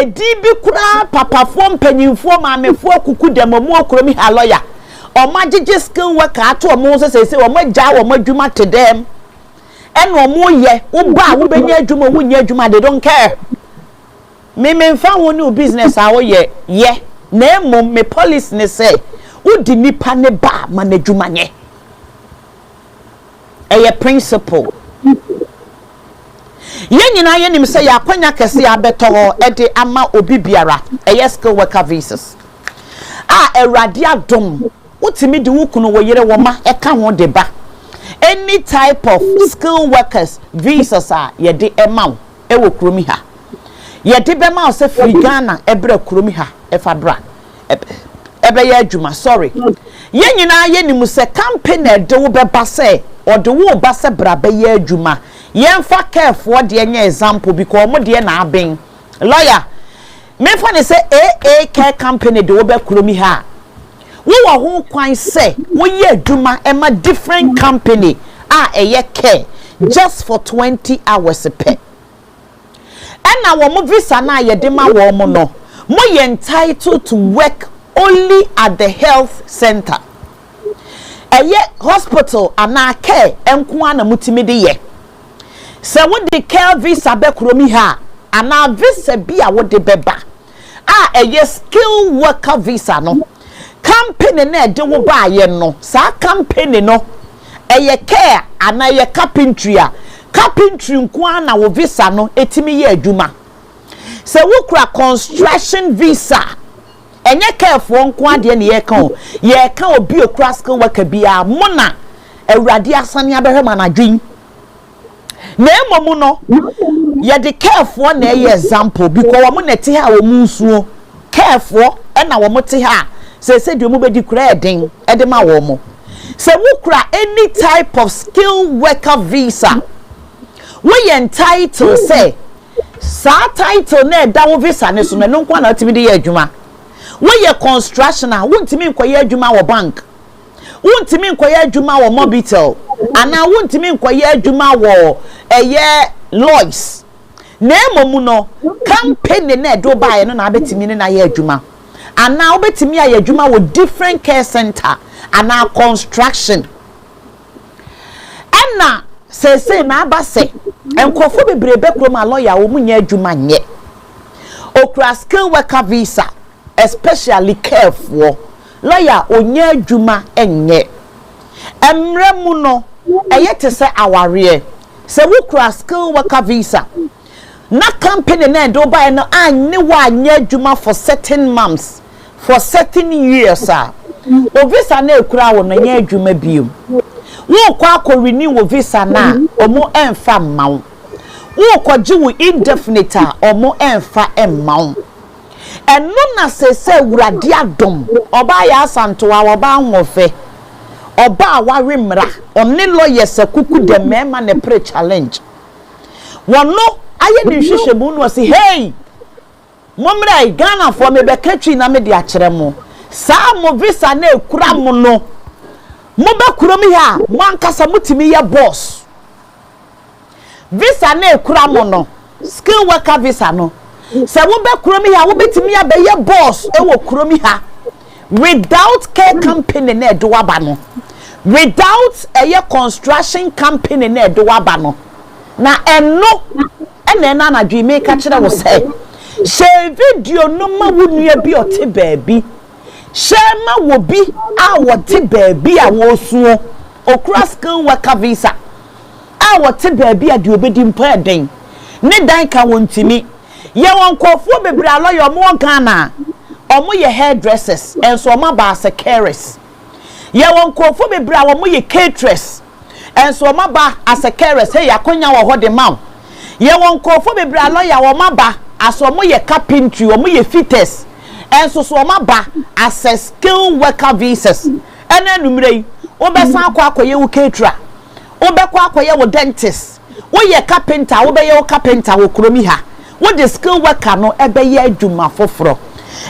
edi bi kura papafo mpanyimfo maamefo kuku demomu okromi ha lawyer omagege skill worker ato omo so say omagja wo madwuma to them eno omo ye wo ba wo benya adwuma wo nya adwuma they don't care me mfa wo new business a wo ye na emom me police ne say wo di nipa ne ba manadwuma nye eye principle yen nyina ye nim say ya kwanya kese ya beto ho ede ama obi biara eye skill worker visas erade adom utimi di wukunu wo yere wo ma eka ho de ba any type of skill workers visas ye de ema e wo kromi ha ye de be ma se free Ghana ebre kromi ha e fa bra ebe ya adwuma sorry ye nyina ye nim se company de wo be ba se o de wo ba se bra be ya adwuma yemfa careful de enya example because mo de na aben lawyer me fa ne say care company de wo be kromi ha wo ho kwan say wo ye adwuma e ma different company eye care just for 20 hours per and na wo mo visa na ye de ma wo mo no mo ye entitled to work only at the health center eye hospital ana care enko ana mutimi de ye se wo de care visa be kromi ha ana visa bi a wo de beba eye skill worker visa no company na de wo ba ye no sa company no eye care ana ye carpentry nko ana wo visa no etimi ye adwuma se wo kura construction visa enye careful nko ade ne ye kan obi okura skill worker bia mona awurade asane abehwema na dwen na emomu no ye de careful na ye example because wo na te ha wo munsuo careful na wo te ha se de mu bedi kura eden e de ma wo mo se wo kura any type of skill worker visa we entitled say sa title na da wo visa ne so no kwa na timi de ye adwuma we ye construction a wontimi nkoye adwuma wo bank wontimi nkoye adwuma wo mobitel ana wontimi nkoye adwuma wo eye Lois na emomu no company na do bae no na abetimi ne na ye adwuma ana obetimi aye adwuma wo different care center ana construction ana se na abase enkofo bebrebe kroma lawyer wo munya adwuma nye okra skill worker visa especially careful lawyer onya adwuma enye emre mu no eyete se aware se wukra skill worker visa na company na do buy no anye wa anya adwuma for certain months for certain years o visa na ekura wo no nya adwuma biom wo kwa ko renew wo visa na omo emfa mawo wo ko ji wo indefinite omo emfa emmawo eno na se wurade adom oba ya asanto wa oba anwofe oba wa remra onne lawyer sakuku de mema ne pre challenge wono aye ni hwehwemu no say hey momra Ghana for me be katwi na me de akere mo sa mo visa na ekura mo no mo be kuro mi ha mo ankasa mutimi ye boss visa na ekura mo no skill worker visa no se wo be kromi ha wo betimi ya be ye boss e wo kromi ha without care company na do aba no without a construction company na do aba no na eno ena na dwi me ka kire wo say share video no ma wo nua bi ote baabi share ma wo bi a wo te baabi a wo suo okra skill worker visa a wo te baabi a de obedi mpa eden ne dan ka wontimi ye won kofo bebre aloyo mo Ghana omo ye hairdressers enso omo ba as carers ye won kofo bebre omo ye caterers enso omo ba as carers hey akonya wo ho de maw ye won kofo bebre aloyo omo ba as omo ye carpentry omo ye fitters enso so omo ba as skill worker visas ena numrei obesan akoye wo caterer obekwa akoye wo dentist wo ye carpenter wo be ye wo carpenter wo kromi ha what the skill worker no ebe ye adwuma foforo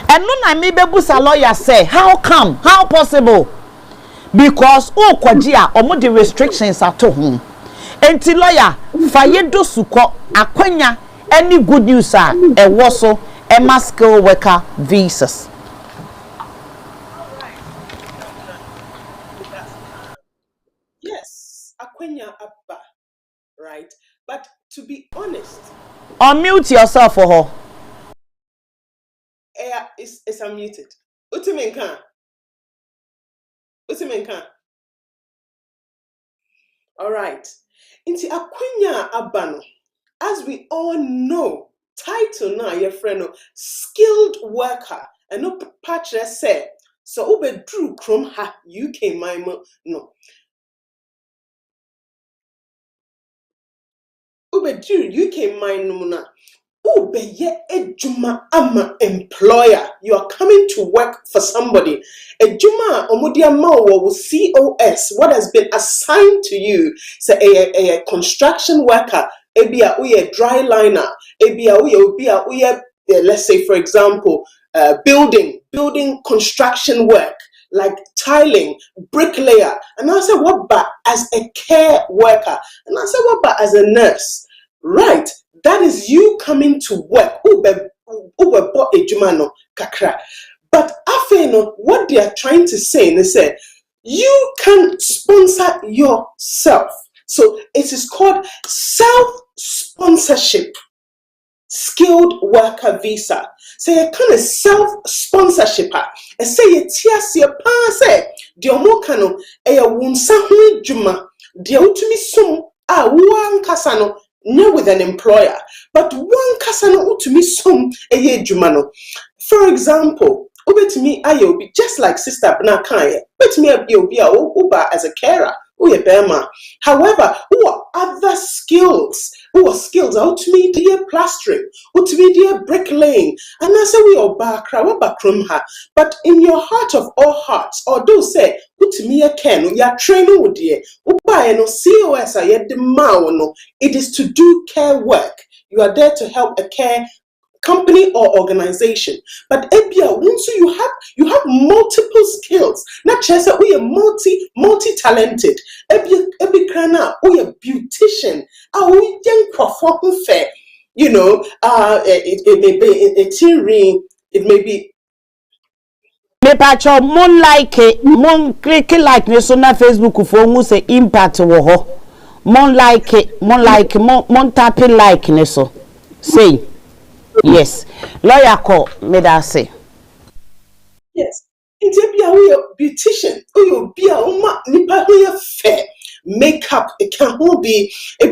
eno na me bebusa lawyer say how come how possible because o kwaji a omo the restrictions ato ho enti lawyer fa ye do suko akwanya any good news a ewo so Emma skilled worker visas. Yes, akwenya abba, right? But to be honest, Unmute yourself for her. it's unmuted. Utimenka. All right. Inti akwenya abba no, as we all know, title na your friend skilled worker. And no patch say so ube drew chrome ha UK mimo no. Ube drew UK mimo na. Ubeye ejuma ama employer. You are coming to work for somebody. Ejuma omudia mawo COS. What has been assigned to you? Say a construction worker. Ebia uye dry liner. Ebia uye let's say for example, building construction work like tiling, bricklayer. And I said what ba as a care worker. And I said what ba as a nurse. Right. That is you coming to work. Ube bought a jumano kakra. But after what they are trying to say, they say you can sponsor yourself. So it is called self-sponsorship. Skilled worker visa. So you kind of self-sponsorship. And say you tear say diomo kano e wunsa hu juma. Dia utumi sum one kasano with an employer, but one kasano utumi sum eye jumano. For example, ubetumi ayobi just like Sister Bna Kanye, betumi ayobi uba as a carer, uye bema. However, who are other skills? Who are skills? Utumi dear plastering, utumi dear bricklaying, and I say we are bakra ha. But in your heart of all hearts, or do say utumi a ken, you are training with dear. No COS it is to do care work. You are there to help a care company or organization. But Ebia, once you have multiple skills, not just that we are multi-talented. Ebi krana, we are beautician, we young perform fair. You know, it may be a tearing, it may be. Me pacho mon like mon click like me so na Facebook for mu say impact wo ho. Mon like mon tap like ne so. Say yes. Lawyer call me that say. Yes. Intebia we are beautician. We be a nipa we are fair. Makeup it can be a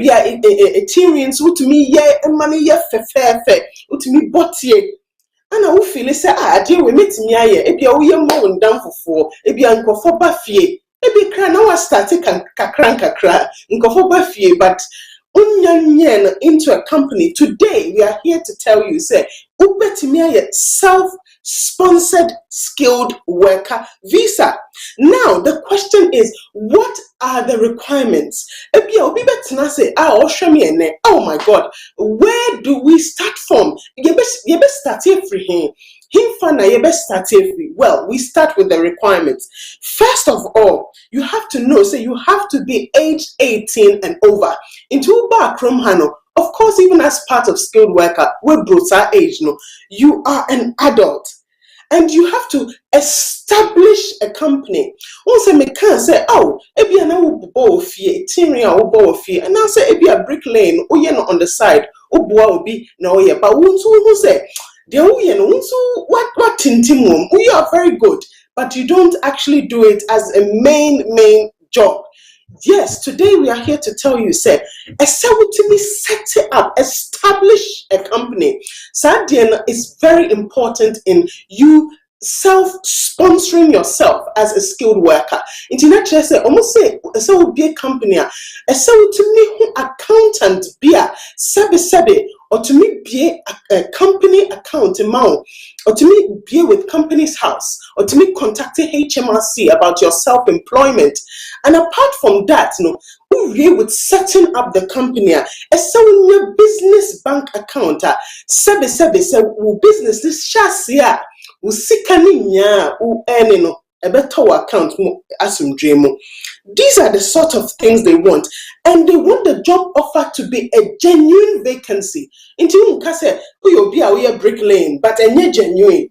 tearings to me money fair to me botie. And I will feel say deal we meet me aye ebia we mo ndam fofo ebia nkofo ba fie ebi kra na wa start kakra nkofo ba fie but unyanyen into a company. Today we are here to tell you say ubetimi aye self-sponsored skilled worker visa. Now the question is, what are the requirements? Oh my God, where do we start from? You best start free. Well, we start with the requirements. First of all, you have to know, so you have to be aged 18 and over. Into bar krom hano. Of course, even as part of skilled worker, we're both our age, no, you are an adult. And you have to establish a company. Also, me can say, oh, ebi ana wo bo fie, tinri a wo bo fie, and now say ebi a brick lane, o ye no on the side, o boa obi na o ye, but won't who say, de o ye no, what tintimum, we are very good, but you don't actually do it as a main job. Yes, today we are here to tell you, say, set it up, establish a company. Sadiana is very important in you self-sponsoring yourself as a skilled worker. Internet say almost say so be a company. So to me accountant be a sebe or to me be a company account amount or to me be with company's house or to me contacting HMRC about your self-employment. And apart from that, we with setting up the company, so your business bank account, sebe business this chassis. Usikani nya u eneno a better account asumdwe mu. These are the sort of things they want, and they want the job offer to be a genuine vacancy. Into you can say, "Oh, be a bricklaying," but a genuine.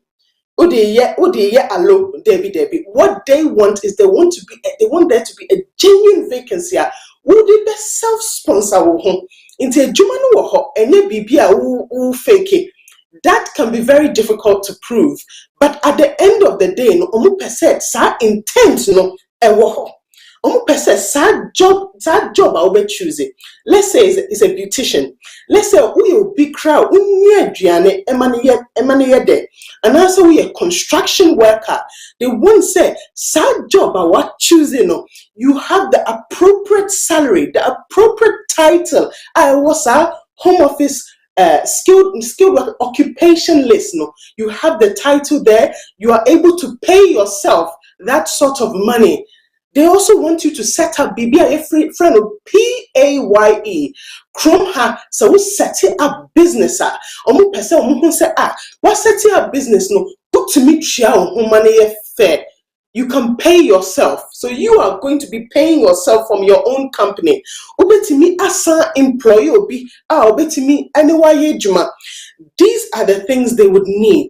Allo, Debbie. What they want is they want there to be a genuine vacancy. Would it be self-sponsor home into a jumano ho and be a fake it? That can be very difficult to prove. But at the end of the day, no omu percent sa intent no ewo. Omu percent sa job I will choose it. Let's say it's a beautician. Let's say we a big crowd, aduane emane there. And also we a construction worker. They won't say sad job I what choosing. No, you have the appropriate salary, the appropriate title. I was a home office skilled work occupation list. No, you have the title there. You are able to pay yourself that sort of money. They also want you to set up BBI friend of PAYE. Chrome ha so we set up business. Omu person omu say what setting up business no put to me chia on money fair. You can pay yourself. So you are going to be paying yourself from your own company. Obetimi asa employee obi obetimi anyway juma. These are the things they would need.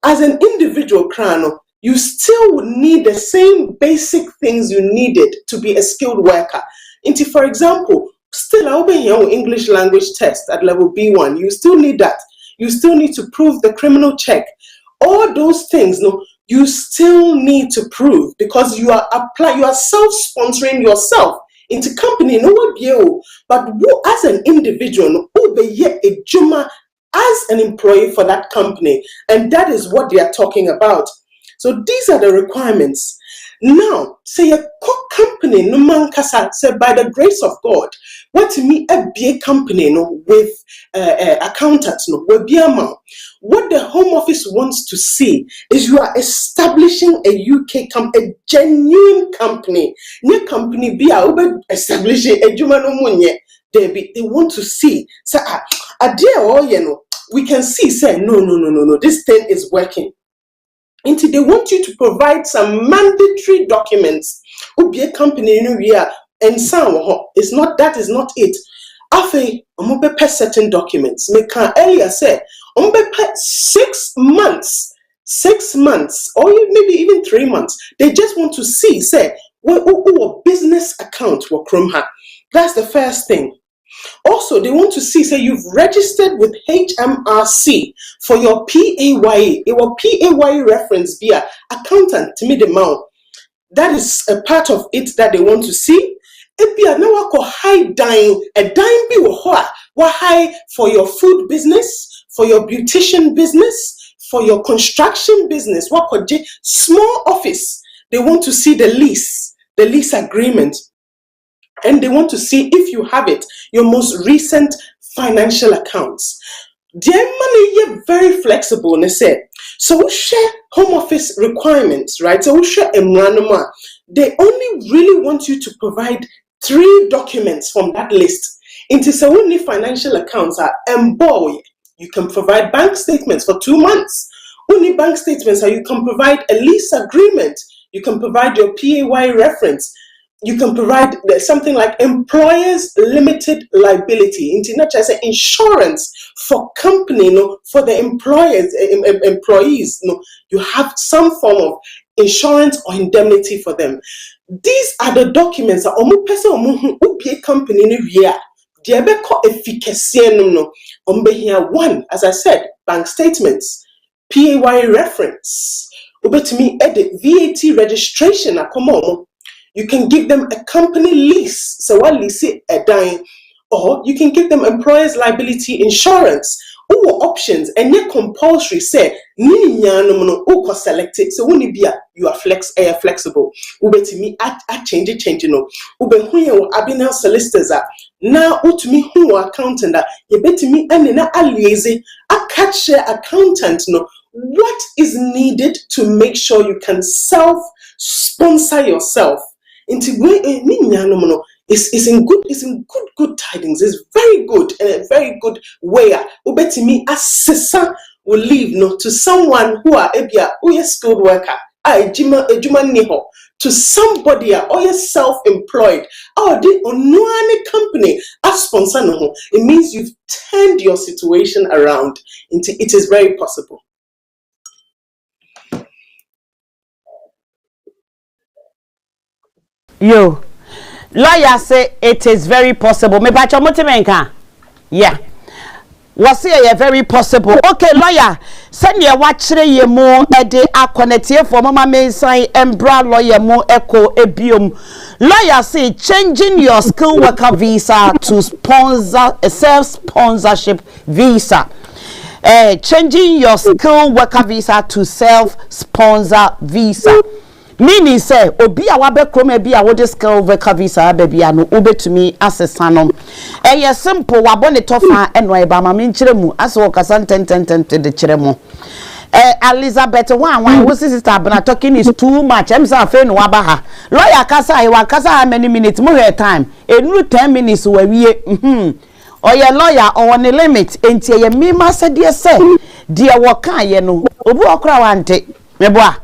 As an individual crano, you still would need the same basic things you needed to be a skilled worker. Into, for example, still I'll be here English language test at level B1. You still need that. You still need to prove the criminal check. All those things, no, you still need to prove because you are self-sponsoring yourself into company. No one you, but who as an individual, who be a juma as an employee for that company, and that is what they are talking about. So these are the requirements. Now, say a company, no man kasa, say by the grace of God, what to me a big company, no, with accountants, no, will be amount. What the Home Office wants to see is you are establishing a UK company, a genuine company. New company be establishing a Jumano Munye. They want to see. So, we can see, say, no, this thing is working. Until they want you to provide some mandatory documents. Be a company in here and some is not that is not it. Afe, omobepe certain documents. Me can earlier say omobepe 6 months, or maybe even 3 months. They just want to see, say, what business account will Chrome have. That's the first thing. Also, they want to see, say, you've registered with HMRC for your PAYE. It will PAYE reference via accountant to me the amount. That is a part of it that they want to see. If you are now high dying, a dime be what high for your food business, for your beautician business, for your construction business, what could small office. They want to see the lease agreement. And they want to see if you have it, your most recent financial accounts. Their money is very flexible, and say. So we share Home Office requirements, right? So we share Emranoma. They only really want you to provide 3 documents from that list. Into so only financial accounts are boy. You can provide bank statements for 2 months. Only bank statements are you can provide a lease agreement. You can provide your PAY reference. You can provide something like employers limited liability, insurance for company, for the employees. You have some form of insurance or indemnity for them. These are the documents that omu person omu who be company ni wia. Diebe ko efficacy no. Here one, as I said, bank statements, PAY reference. Ubetumi edit VAT registration akomo. You can give them a company lease, so what lease it a dime, or you can give them employers liability insurance. All options and yet compulsory say no select it. So when you are flexible. Me at change no. Abinel solicitors are now me who are accountant that you bet me and na aliase a catch accountant no. What is needed to make sure you can self-sponsor yourself? Into it's in good tidings. It's very good and a very good way. Ubetimi assessor will leave to someone who are a skilled worker. ejuma niho to somebody or you're self-employed or the only company as sponsor no, it means you've turned your situation around into it is very possible. Yo, lawyer say it is very possible. Me bacho motimenka. Yeah. Was here very possible. Okay, lawyer, send your watchre ye mo e de akonetie for mama me sign embra lawyer mo echo ebium. Lawyer say changing your skilled worker visa to sponsor a self-sponsorship visa. Changing your skilled worker visa to self-sponsor visa. Meaning say obi a wabe krome bi a wode skilled worker visa baby ano obetumi asesa no eye simple wabone tofa eno eba ma menkyere mu ase wo kasa ntententente de kyere mu Elizabeth wan wo sister bana talking is too much em say afa no waba ha lawyer kasa e wa kasa how many minutes mo hear time enuru 10 minutes wa wie oye lawyer on the limit enti ye mema se de se de wo kan ye no obi okra wante meboa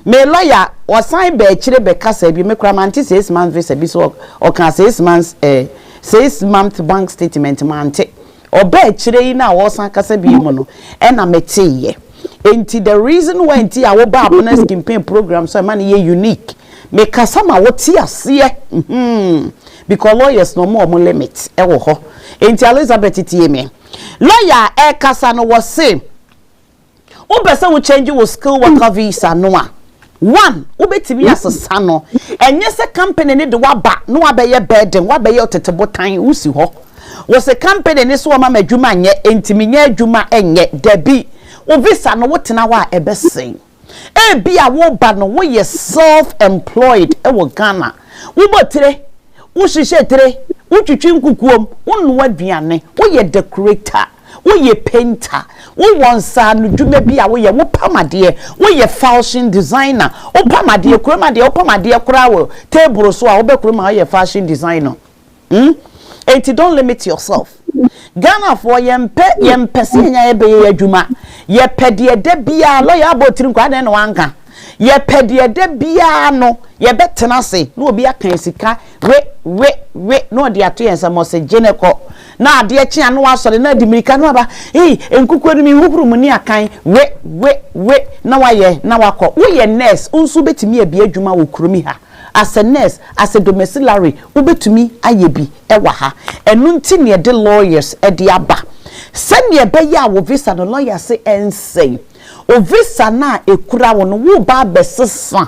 me lawyer or sign be chire be kasa bi me kra manti 6 months visa bi so o kan 6 months 6 month bank statement mante o be chire yi na wo san kasa bi mu no e na mete ye enti the reason why enti a wo ba bonus campaign program so man ye unique me kasa ma wo ti ase because lawyers no more limit e wo ho enti Elizabeth tie me lawyer e kasa no wo say Ubesa will change your skill worker visa noa. One, ubetimi asesa no. Enye se company ne de waba no abeye burden, wabeye otetebo tan usi ho. Was a company ne so ma madwuma nye entimi nye adwuma enye debi. O visa no wotena wa ebesen. E bia wo ba no wo ye self-employed e wo Ghana. Wo botire, wo hihye tire, wo twitwi nkukuom, wo no aduane, wo ye decorator. Wo ye painter, wo wonsa no dwuma bia wo ye wo pamade, wo ye fashion designer, wo pamade kuromade, wo pamade kura wo table so a wo be kuroma ye fashion designer. And don't limit yourself. Ghana for yempe se nya ye be ye adwuma. Ye pede de bia lawyer abotiri kwa den no anka. Ye pede de bia no ye betena se no obi akan sika we no de ato yensa mo se geneko na ade echi anu asore na dimirika no aba enkuku ni mi hukuru mu ni akan we na waye na wakọ wo ye nurse unsu betimi abi adwuma wo kurumi ha as a nurse as a domiciliary wo betumi ayebi ewa ha enu nti ne de lawyers e de aba se ne be ya wo visa no lawyer say ensay o visa na ekura wo no wo ba besesa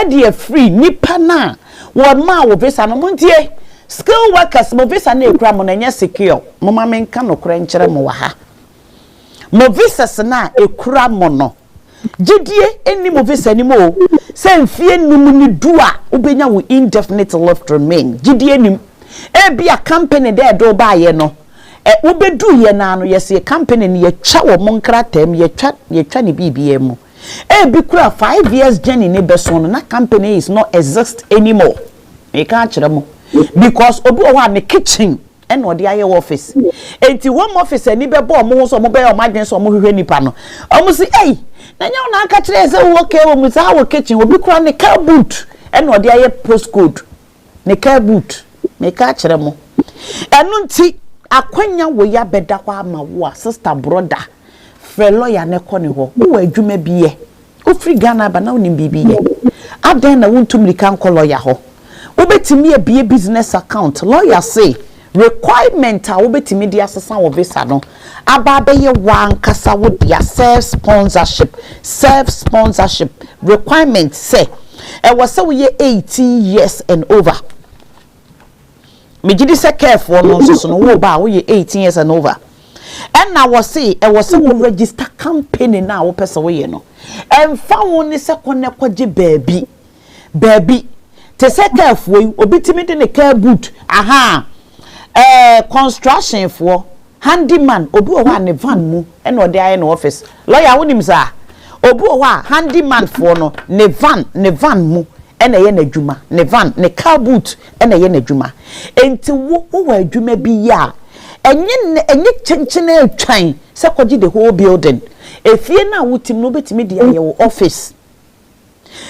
e de free nipa na wo ma wo visa no montie skill workers mo visa na ekura mo na nya secure mo ma menka no kura nkyere mo wa ha mo visa na ekura mo no gidie eni mo visa ni mo se mfie num ni dua obenya wo indefinite left remain gidie nim e bia company there do ba ye no ubedu ye na no yes ye company ni ye twa wo monkratam ye twa ni bibie mu bi kura 5 years journey ne beso no na company is not exist anymore e ka kire mo because obi o wa ne kitchen and no dey office enti one office ani be bo mo so mo be o maden so mo hwehwe nipa no o mo si na nya na aka kire se wo ke wo mu sa wo kitchen obi kura ne car boot and no dey postcode ne car boot me ka kire mo enu nti akwanya wo ya beda kwa ama wo sister brother frɛ lawyer ne kɔ ne ho wo adwuma biye o free Ghana ba na wo nim bibiye adan na wontum lika nkɔ lawyer ho wo betimi abie business account lawyer say requirement a wo betimi dia asesa wo visa no aba beye wan kasa wo dia self sponsorship requirement say e was say we 18 years and over me gidi se careful no so no wo ba wo 18 years and over and now was say e was say we register company na wo pese wo ye no emfa wo ni se kone kwaje baby te se careful obi timi de ne car boot construction for handyman obi o wa ne van mu e no de aye no office lawyer wonim sa obi o wa handyman for no ne van mu ena ye n'adwuma ne van ne car boot ena ye n'adwuma enti wo adwuma bi ya enye chenchene atwan se kwaji the whole building efie na wotim no betimi de aye wo office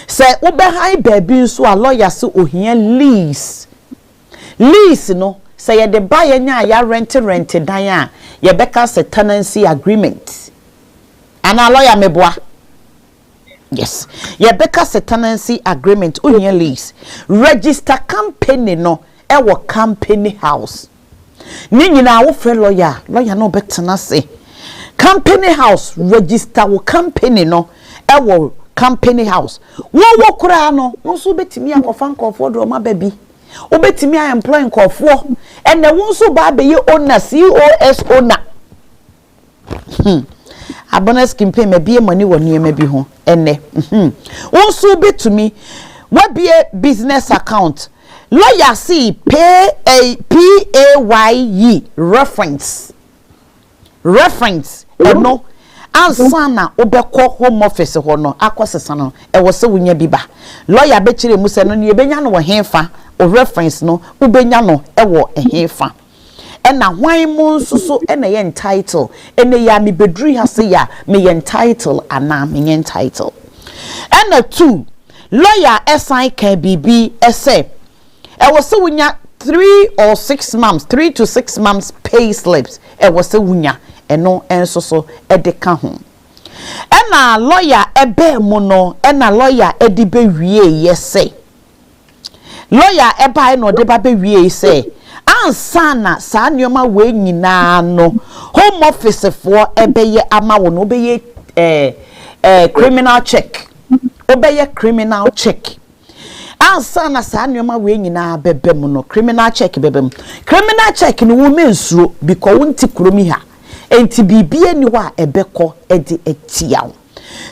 Say ube high baby so a lawyer so ohia lease. Lease no say ye de buy nya ya rent dan a ye beka se tenancy agreement. And a lawyer meboa. Yes. Ye beka se tenancy agreement ohia lease. Register company no ewo company house. Ni nyina wo frɛ lawyer no betena se. Company house register wo company no ewo company house. Wo kura no nso betimi akofa nkofo do ma baby. Wo betimi a employ nkofo. Ene wo nso ba be ye owner COS owner. Abonus kimpe me bie money wo niema bi ho ene. Wo nso betumi we be business account. Lawyer see pay a PAYE reference no ansana obekọ home office ho no akosesa no e wo se wunya biba lawyer be kire mu se no ne benya no wo henfa o reference no ubenya no e wo henfa e na hwan mu nsuso e na ye entitle e na ya me bedru ha se ya me ye entitle ana me ye entitle e na two lawyer assign kan bibi e se e wo se wunya 3 to 6 months pay slips e wo se wunya eno enso so edeka ho ena lawyer ebe mu no ena lawyer edi be wie yese lawyer eba e no de ba be wie se ansana sa nyoma we nyina no home office for ebe ye ama wo no be ye criminal check obeye criminal check ansana sa nyoma we nyina bebe mu no criminal check bebe mu criminal check no wo mensuro because wonti kromi ha enti bibie ni wa ebeko edi etiaw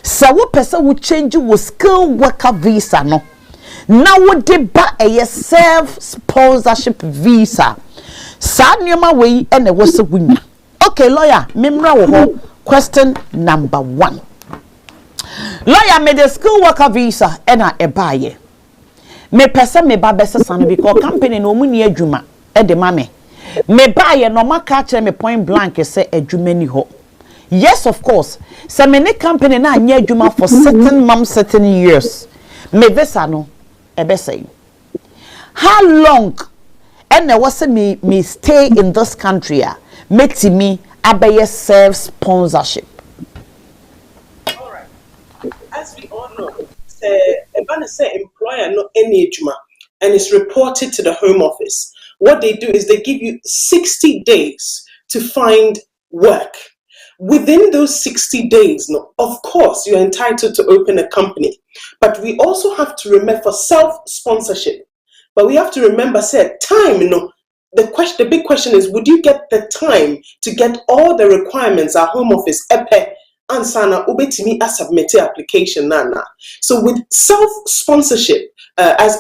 sa wo pese wo change wo skill worker visa no na wo de ba eye self sponsorship visa sa nyoma we ene wo se wunya okay lawyer memra wo ho question number 1 lawyer me the skill worker visa ena ebaye me pese me ba besesa no because company no mu ni adwuma e de mame me buy no maka kire me point blank say adwuma ni ho yes of course say me ne company na anya adwuma for certain months certain years me visa no e be say how long and was me stay in this country make me abaye self sponsorship. All right, as we all know, say employer no any adwuma and it's reported to the home office. What they do is they give you 60 days to find work. Within those 60 days, no, of course, you're entitled to open a company. But we also have to remember for self-sponsorship. But we have to remember, say, time, the big question is, would you get the time to get all the requirements our home office, epe, ansana, ubetimi a submit application, nana. So with self-sponsorship, as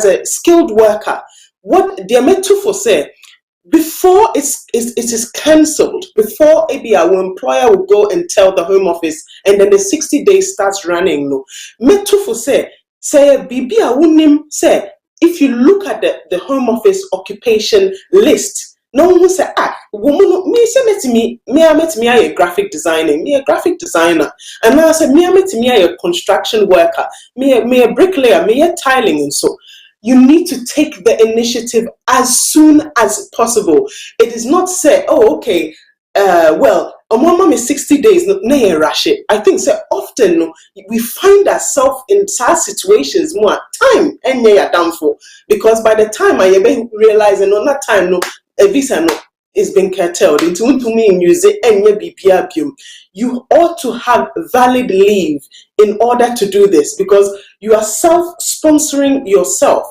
a skilled worker, what they are meant to for say before it is cancelled, before maybe our employer will go and tell the home office and then the 60 days starts running, no meant to for say bibi awunim say if you look at the home office occupation list, no one will say woman me say me a graphic designer, me a graphic designer, and now I say me a construction worker, me a bricklayer, me a tiling, and so you need to take the initiative as soon as possible. It is not say, oh, okay, well, mom is 60 days, no rush it. I think so often we find ourselves in such situations more time and are down for because by the time I realize no that time no a visa no is being curtailed into me use it and you ought to have valid leave in order to do this because you are self-sponsoring yourself.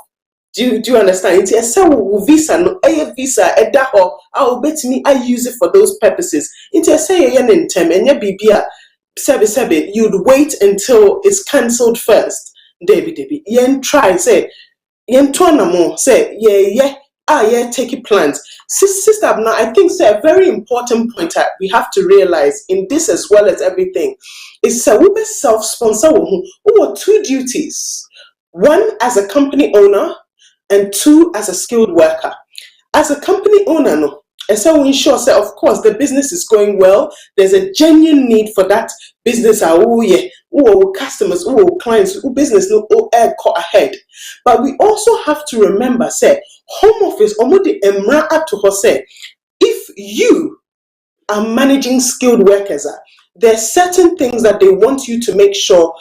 Do you understand? It's a self visa, no a visa, a daho. I'll bet me I use it for those purposes. It's a say in term and your BBA you'd wait until it's cancelled first. Debbie, yen try say yen more say yeah. Take it plans. Sister, now I think a very important point that we have to realize in this as well as everything is we be self-sponsor who are two duties. One as a company owner and two as a skilled worker. As a company owner, no, And so we ensure that, of course, the business is going well. There's a genuine need for that business. Oh, yeah. Oh, customers, oh, clients, oh, business, no, oh, ahead. But we also have to remember, say, home office, almost emra to her say, if you are managing skilled workers, there's certain things that they want you to make sure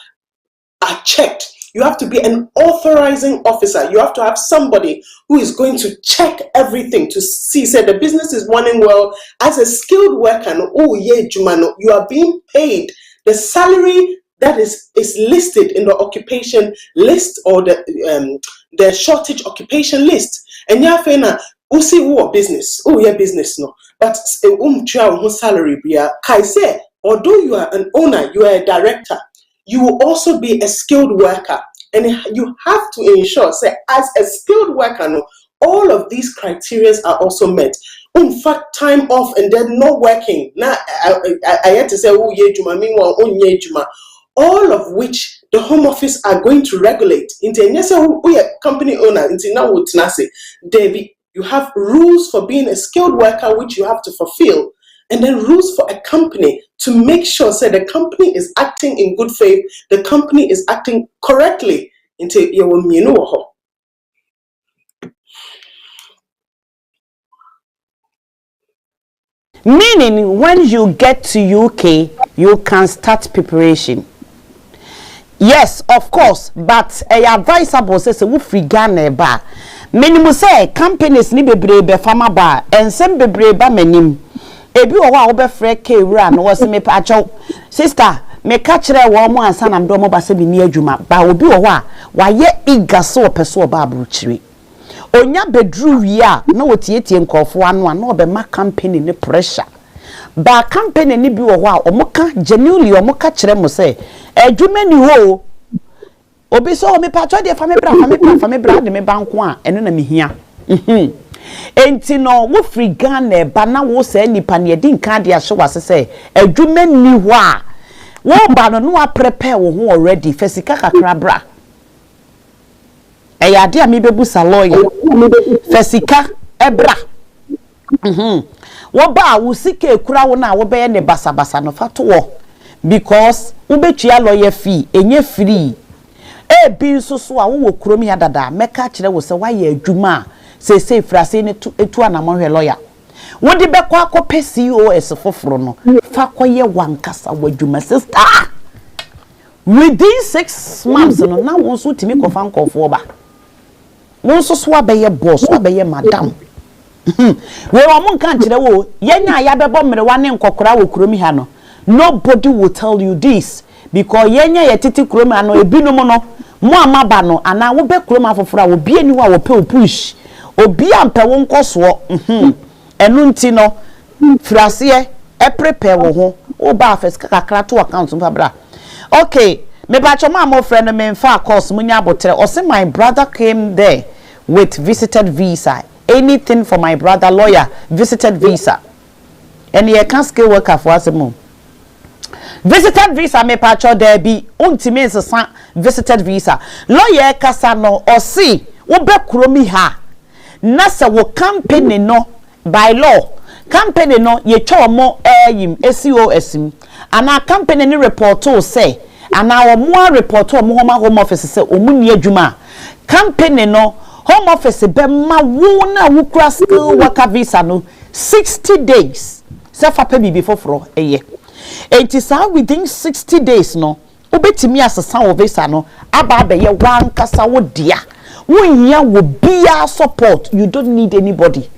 are checked. You have to be an authorizing officer. You have to have somebody who is going to check everything to see, say the business is running well. As a skilled worker, oh yeah, Jumano, you are being paid the salary that is listed in the occupation list or the shortage occupation list. And you have usi wo business, oh yeah, business no. But salary bia. Kai say, although you are an owner, you are a director, you will also be a skilled worker. And you have to ensure, say, as a skilled worker, no, all of these criteria are also met. In fact, time off and then not working. Now, I had to say, oh, yeah, Juma, meanwhile, oh, yeah, Juma. All of which the Home Office are going to regulate. Into yes, company owner, into now with Nasi, David, you have rules for being a skilled worker, which you have to fulfill. And then rules for a company to make sure, say, the company is acting in good faith, the company is acting correctly into your know. Meaning, when you get to UK, you can start preparation. Yes, of course, but a advisable says we free Ghana ba. Minimum say companies ni bebrebe farmer ba and some bebrebe menim. Ebi wo wa obefre ke wura no wose me pacho sister me ka kire wo mo ansa na mdo mo ba se bi ni adwuma ba obi wo a wa ye iga so opeso oba abruchire onya bedru wi a na wotietie nkofo anu na obema company ni pressure ba company ni bi wo a omoka genuinely omoka kire mo se adwuma ni ho obi so me pacho de fa me bra de me banko a eno na me hia enti no wo free Ghana ba na wo se nipa ne di nka de ahye wase se adwuma ni ho a wo ba no no prepare wo ho already fesika kakra bra e ya de a me bebu lawyer fesika ebra wo ba wo sika ekura wo na wo be ye ne basabasa no fato wo because wo betua lawyer fee enye free e bi nso so a wo kurom ya dada meka kire wo se wa ye adwuma say frase ne etu anamhwe lawyer wodi be kwa akopɛ COS foforo no fa koye wankasa wadwuma sister within 6 months no na won so timi kofa nkofo ba won so so abeye boss abeye madam we wa mon kan kire wo yenya ya bebo mrewa ne nkokora wo kuromi ha no nobody will tell you this because yenya ye titi kuromi ano ebinom no mo amaba no ana wo be kuromi afoforo a wo bie ni wa wo pe push obi ampe wo nkoso enu nti no frase e prepare wo ho wo ba first kakra to account mfa bra okay me ba choma mo friend me mfa course munya abotre o say my brother came there with visited visa anything for my brother lawyer visited visa and ye can skill worker for asemo visited visa me pacho there be untimi nsesa visited visa lawyer kasa no o see wo be kuromi ha na se wo company no by law company no ye chomo yim SCOS ana company ni report o say ana wo mo report o mo home office say o mu ni adwuma company no home office be ma wo na wo kura skill worker visa no 60 days se fa pa bibi foforo eye enti sa within 60 days no obetimi asesa wo visa no aba be ye wan kasa wo dia when ya will be our support, you don't need anybody.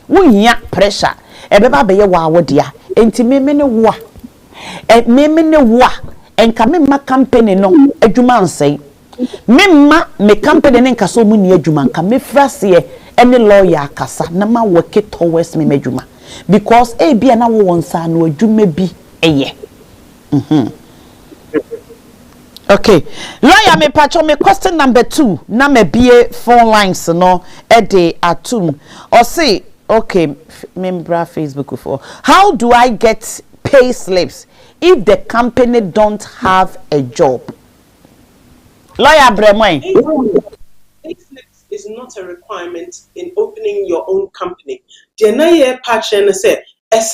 When ya pressure, ebeba be ye wa wodia. Enti memene wa. Memene wa. Enka memma company no adwuma nsei. Memma me company ne nka so mu ni adwuma nka me frase any lawyer akasa na ma work towards me adwuma. Because e bia na wo wonsa no adwuma bi eye. Okay, lawyer me pacho me question number 2 na me bie phone lines no e de atum or say okay membra Facebook for how do I get pay slips if the company don't have a job? Lawyer Bremoy is not a requirement in opening your own company. The na patch and say,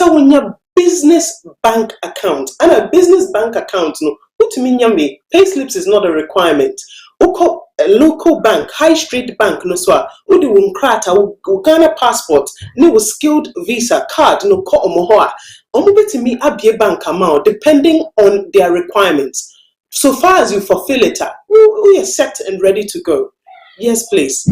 when your business bank account and a business bank account no, what mean me? Payslips is not a requirement. Oko a local bank, high street bank no so. Udi unkrata Ghana passport, ni wo skilled visa card no ko omohoa. Omubetimi abie bank amount depending on their requirements. So far as you fulfill it, we are set and ready to go. Yes, please.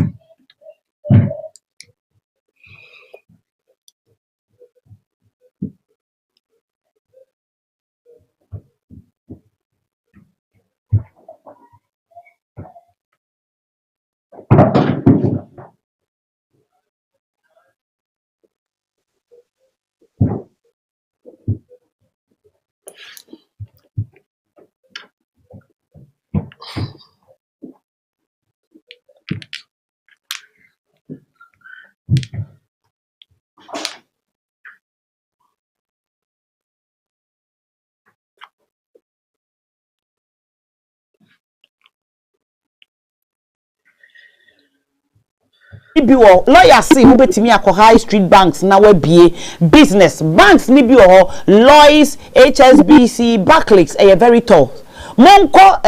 Nibi wo lawyer say wo betimi akọ high street banks na we bie business banks nibi wo Lloyds, HSBC, Barclays very tall. Monko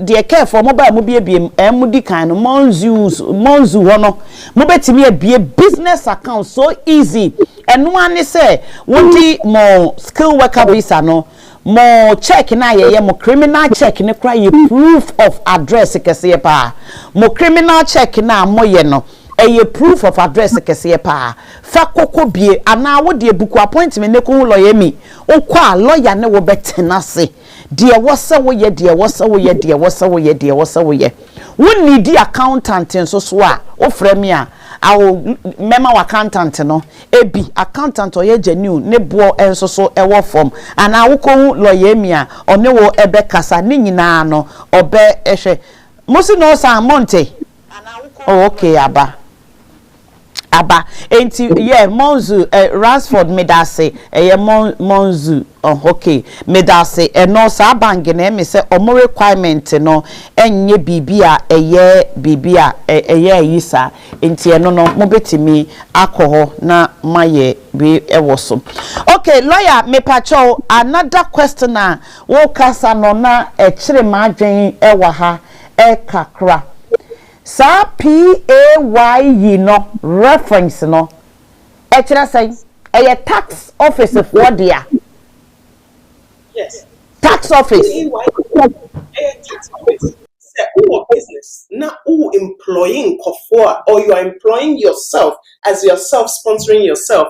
de care for mobile mo bie mudi kan no monzu ho no mo betimi bie business account so easy eno ane say wodi mo skill worker visa no mo check na ye mo criminal check ne kra ye proof of address kese pa mo criminal check na mo ye no a proof of address kese pa fa koko bie ana wo de buku appointment ne ko lawyer mi o kwa lawyer ne wo betena se de wose wo ye de wose wo ye de wose wo ye de wose wo ye wo need accountant nso so a o frɛ me a awo mema wa accountant no ebi accountant oye genuine ne bo enso so ewo form ana wo ko lawyer mi a one wo ebe kasa ne nyina no obe ehwe mosi no sa monte ana wo ko okay aba enti yeah monzu Ransford medase monzu okay medase no sa bank na me se omo requirement no enye bibia bibia yisa enti eno no mo betimi akoho na maye bi ewoso. Okay lawyer me pacho another question wo kasa no na kire madwen ewa ha kakra sa PAYE no reference no ekira say tax office for there. Yes. Tax office. Tax office. Say who business now who employing kofor or you are employing yourself as yourself sponsoring yourself.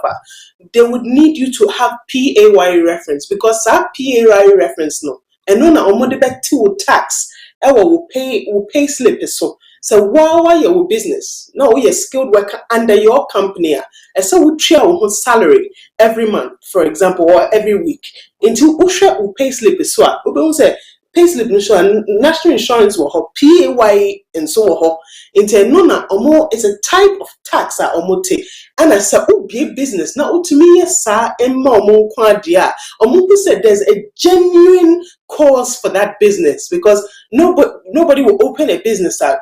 They would need you to have PAYE reference because that PAYE reference no and no na omode be tax will pay slip so. So why your business? No, you're a skilled worker under your company. And so we share our salary every month, for example, or every week. Until we share our pay slip is what we don't say pay slip national insurance will PAYE and so on. Into nona or it's a type of tax that or take. And I said, oh, be a business. Now to me, yes, sir, and more quadia. Or said there's a genuine cause for that business because nobody will open a business at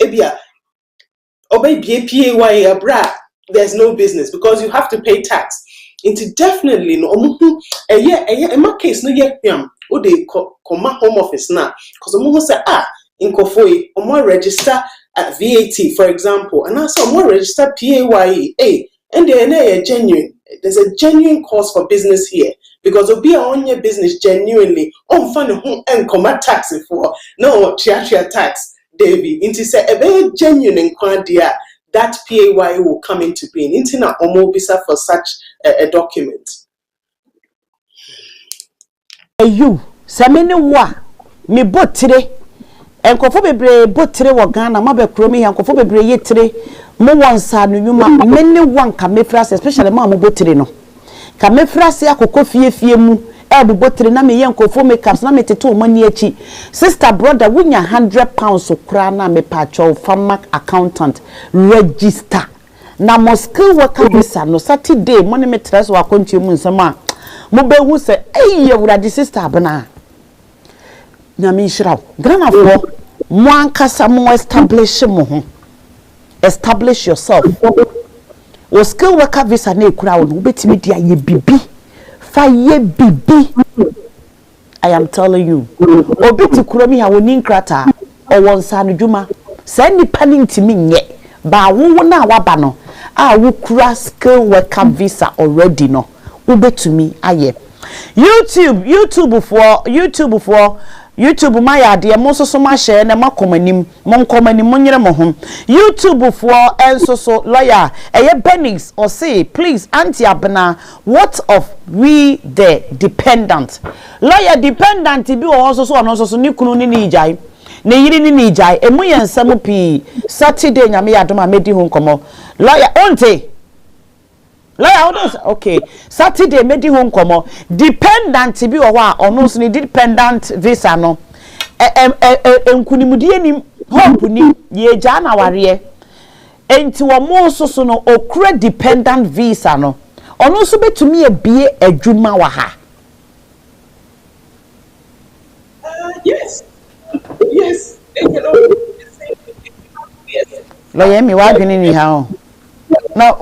Ebia or maybe PAYE bra. There's no business because you have to pay tax. Into definitely no in my case no yet o de come home office now because say in Kofoi or register at VAT for example and also more register PAYE and they're genuine. There's a genuine cause for business here because you'll be on your business genuinely on fun and combat tax for no chia tax Davy into say a very genuine inquiry that PAYE will come into being internet or more visa for such a document. You samene wa me botire enkofo bebre botire wo Ghana mabe kromi enkofo bebre yetire mo wonsa no nyuma mene wanka mefrase especially ma mo botire no ka mefrase akoko fie mu ebu botire na me yenkofo makeups na metete o mani achi sister brother wunya £100 okra na me pacho farmer accountant register na mo skill worker visa no Saturday money me tres wa kontu mu nsama mo be hu se yewurade sister abana na me shiraw Ghana fo mo ankasa mo establish mo ho establish yourself. O skill worker visa na ekura wo betimi dia ye bibi fa ye bibi. I am telling you, obi ti kura mi ha woni nkrata o wonsa no dwuma sa nipa ni ntimi nye ba wo na waba no a wo kura skill worker visa already no wo betumi aye. YouTube my idea mo so ma share na makomanim mon komanim mo nyere mo ho YouTube for so lawyer Benix or say please auntie Abena, what of we the dependent lawyer dependent bi o so ni kunu ni ijai ne yiri ni ijai emu yensam pi Saturday nyame yadoma medi ho nkomo lawyer onte lawyer okay Saturday medi ho nkomo dependent bi o wa ono so ni dependent visa no enkunimudie ni hope ni ye ja na ware enti wo mo so no okura dependent visa no ono so betumi ebie adwuma wa ha. Yes. Yes. Yes. Lawyer mi wa dwene ni ha o na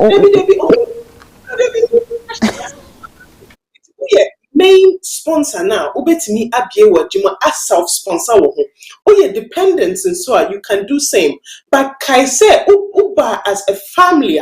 main sponsor now obetimi abie wajima as self sponsor wo ho oye dependents and so you can do same but kai say uba as a family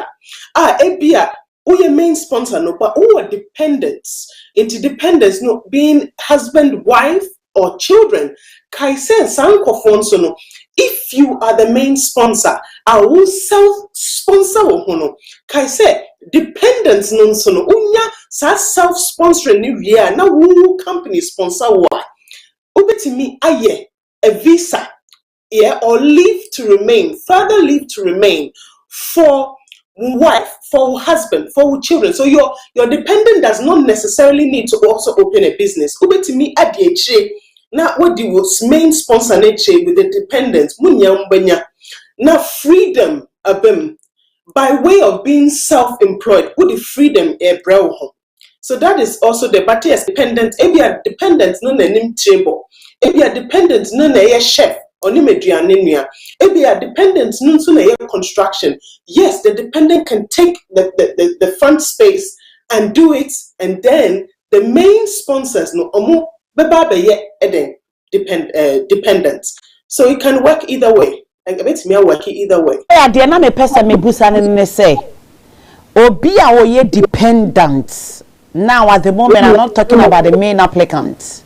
ebia oye main sponsor no but who dependents into dependents no being husband, wife or children kai say sankofon so no if you are the main sponsor I will self sponsor wo ho no kai say dependents no so no unya sa self sponsoring ni ria na wo company sponsor wo obetimi aye a visa or leave to remain further leave to remain for wife, for husband, for children. So your dependent does not necessarily need to also open a business. Obetimi adieche na what the main sponsor neche with the dependents munya mbenya na freedom abem by way of being self-employed with the freedom brow. So that is also the but yes dependent ebia dependent no na nim table ebia dependent no na chef Onimeduanenia. Ebia dependent nunsu na construction. Yes, the dependent can take the front space and do it, and then the main sponsors no omo beba be eden dependent. So it can work either way. And bet me work either way. Yeah, the na me person me busa ne say. Obi a oye dependent. Now at the moment I'm not talking about the main applicant.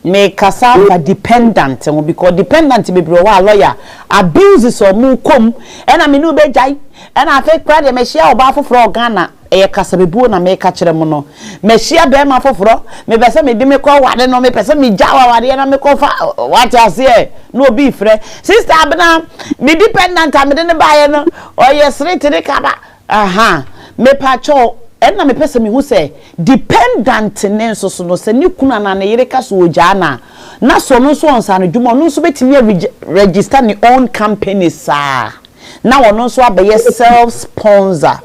Me kasava dependent because dependent be bro wa lawyer abuses or mu kom and I mean no be jai and I fake pride me share oba foforo Ghana e kasa be bu na me ka kire mo no me share be ma foforo me be se me di me ko wade no me pese me jawa wade na me ko fa what you say no be frɛ sister Abena me dependent am de ne baye no o yes rate de kaba aha me pa cho na me pese me hu say dependent ne so no se ni kuna na ne yire ka so oja na so no so onsa no dwuma no so betimi register ni own company sa na wono so abaye self sponsor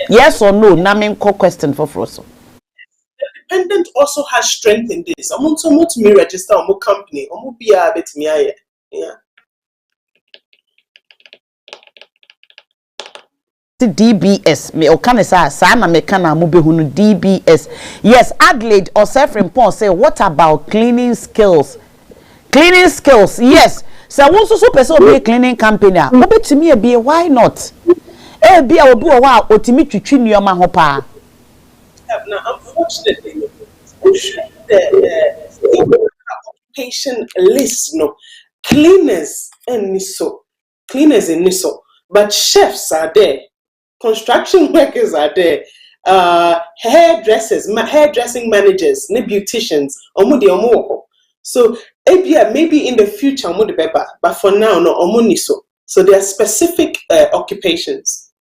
yes or no na me question for so the dependent also has strength in this amount to me register on company omo bia betimi aye yeah DBS me okanesa sa na me kana mo behunu DBS yes Adelaide or self-employed say what about cleaning skills yes so won so person be cleaning company obetimi e be why not e be obi o wa otimi twitwi nioma ho pa now unfortunately the occupation list no cleaners in niso but chefs are there. Construction workers are there, hairdressing managers, beauticians, so maybe in the future, but for now, no, so there are specific occupations.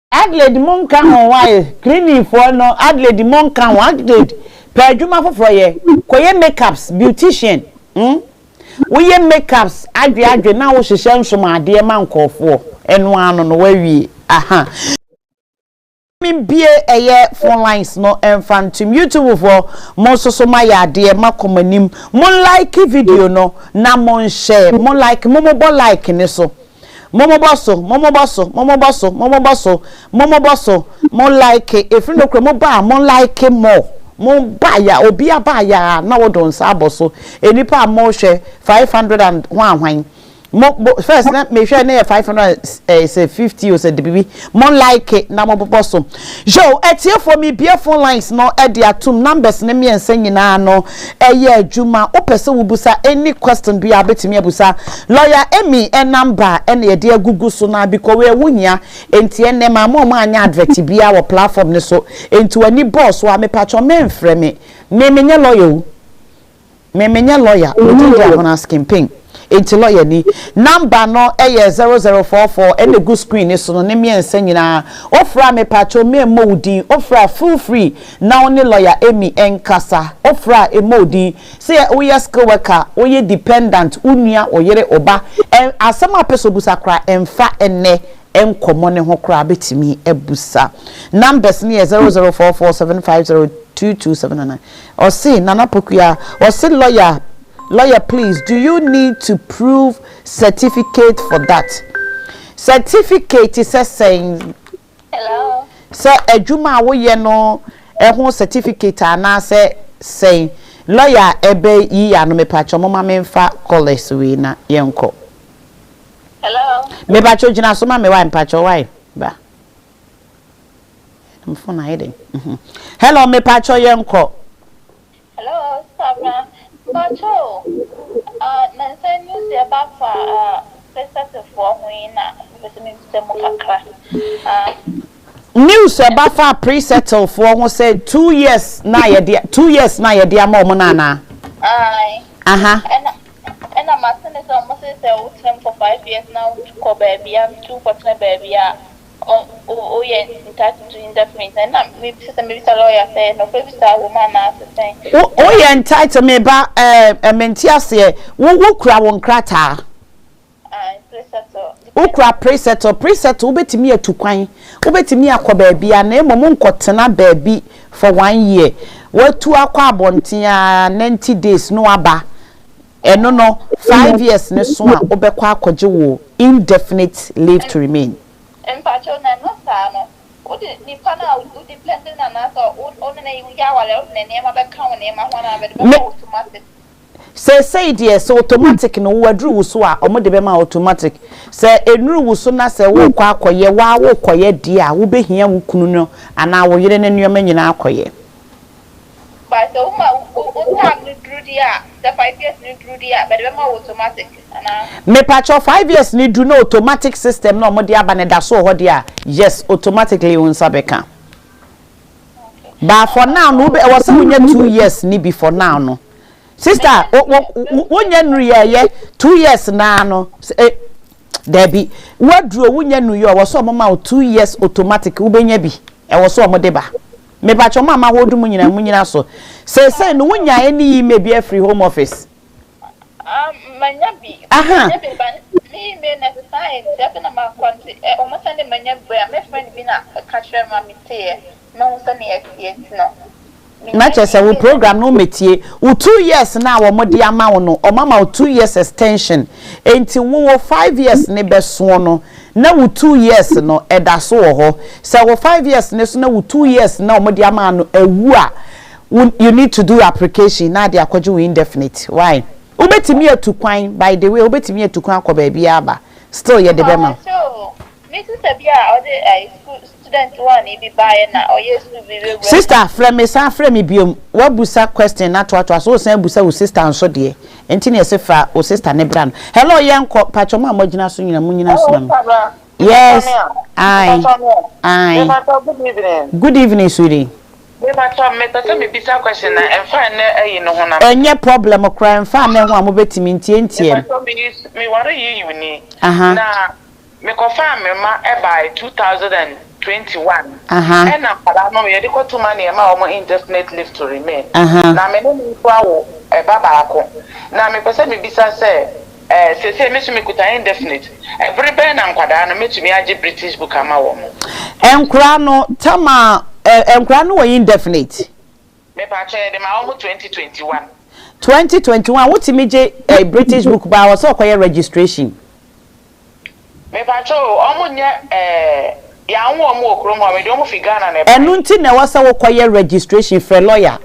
Adelaide Monkan why cleaning for no Adelaide Monkan Adelaide Peduma for ye koye makeups beautician we ye makeups adwe na wo hyehyɛ nsoma ade ma nkofo eno ano no wawie aha min bie eye phone lines no enfantum YouTube for mo so ma ya ade ma komanim mo like video no na mo share mo like mo like ne so Momo bosso, mo like it. If you know mo ba, mo like it more. Mo ba ya, obi aba ya, na wo don sa bosso. Enipa mo share 501 first let me share na 500 say 50 or say the baby mo like it na mo bosso. Jo, etie for me be phone lines no e dey atum numbers na me ensa nyina no eye adwuma opese wo busa any question be abetimi abusa lawyer Emi number and ye dey gugu so na because we wunya enti ene ma mo anya advert bia wo platform ne so enti ani boss wa me patcho me mfrɛ me menye lawyer we dey gonna campaign enti lawyer ni number no 0044 and the good screen is so ne me ensa nyina ofra me patcho me modin ofra full free now only lawyer Emi enkasa ofra emodin say we skill worker we dependent unua oyere oba asema peso busa kra emfa enne enkomo ne ho kra betimi ebusa numbers ni 004475022799 or say nana pokuya or say lawyer please do you need to prove certificate for that certificate is saying hello say adwuma wo ye no ho certificate ana say lawyer ebe yi ya no me pacho mo ma memfa college we na yenko hello me pacho jina so ma me wa pacho why ba I'm phone hiding hello me pacho yenko hello Sabra pacho na say news about president for wina me se mo kakra news about for pre-settle for who said 2 years na ye dia 2 years na ye dia mo na na and I'm asking this almost say for 5 years now to go baby I'm 2 for baby oh yes entitled to indefinite and maybe a lawyer say no maybe a woman as saying oh you entitled me ba mentia say wo kura won krata ukra presettle ubetimi atukwan ubetimi akoba bia na emom nkotena baabi for 1 year watu akwa abonten a 90 days no aba eno no 5 years ne so a obekwa akoje wo indefinite leave to remain empacho na no sa no odi ni pana odi blending na na so on na ya wale on na ma be kan na ma ho na be automatic say dear so automatic no wadru wo so a omo de be ma automatic say enuru wo so na say wo kwa akoye wa wo koye dia wo behia wo kunu no ana wo yere na nuoma nyina akoye but so ma o tag ni dru dia the 5 years ni dru dia be de ma automatic ana me patcho 5 years ni dru no automatic system no omo de aba ne da so ho dia yes automatically won sabeka but for now no be was 2 years ni before now no sister wonya nru ye 2 years na no Debbie wadru wonya nru ye wo so mama 2 years automatic wo benya bi e wo so omode ba me ba cho mama wodu munyina so say no wonya eni me bi free home office manya bi aha me na sign definitely ma kwanti o mo sande manya bi me friend bi na catcher ma mi te no sande yes no na chese we program no metie wo 2 years na wo mode ama wo no o mama wo 2 years extension enti wo 5 years ne beso no na wo 2 years no edaso wo ho se wo 5 years ne so na wo 2 years na wo mode ama no ewu a you need to do application na de akwaje we indefinite why ubetimi atukwan by the way ubetimi atukwan ko ba bia aba still ye de be ma me sister bia o de student one e be buy na o yes to be sister frame biom wabusa question na to so san busa wo sister anso de enti na se fa o sister ne bra no hello yanko pacho ma mogina so nyina munyina so na yes good evening sweetie me bisa question na emfa na ayi no ho na enye problem kra emfa na ho amobetimi ntie me ware yi ni na me confirm me ma e by 2021 and na para no ye de ko to man e ma o indefinite leave to remain na me no mu kwa wo e baba ako na me pese me bisa se se me so me kuta indefinite every ben na nkwada no metumi age British book ama wo mo enkra no tama enkra no we indefinite me pa che de ma o 2021 what me je British book ba was so koye registration Me pacho omunye ya nwo omu okrom ho me de omu figana na enu nti na wasa wo koye registration for lawyer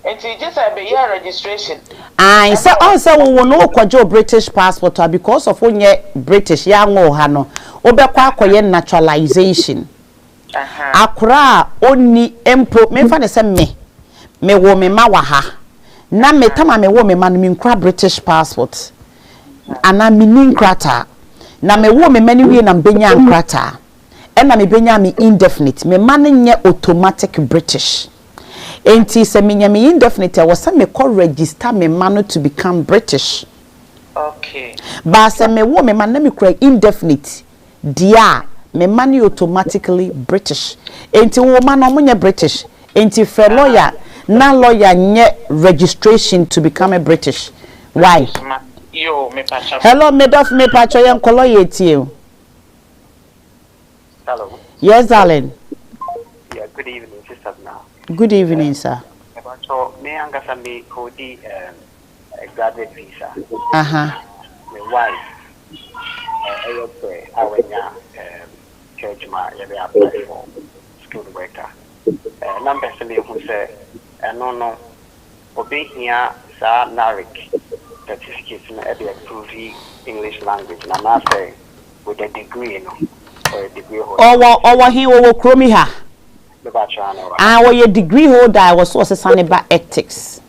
enti just be year registration I say also we no kwajo British passport because of onye British ya nwo ha no obekwa akoye naturalization akura oni empo me fa ne se me wo me ma wa ha na me tama me wo me ma no me nkra British passport ana me ninkrata na me wo me mani wie na benya nkrata e na me benya me indefinite me ma no nye automatic British enti se me nya me indefinite was say me call register me ma no to become British. Okay, Ba se me wo me ma na me kura indefinite dia me ma no automatically British enti wo ma no mo nye British enti for lawyer na lawyer nye registration to become a British. Why? Yo, me pacho. Hello, me pacho yan kolo yetie. Hello. Yes, darling. Yeah, good evening, sister. Now. Good evening, sir. So, me angasa me kodi a graduate visa. My wife, awenya church ma yabe apply for skilled worker. Number me who say, no, obi here sa NARIC certificate na ebi approve English language na na say with a degree or a degree holder. Owo hin wo kromi ha. Your degree holder I was so ba ethics.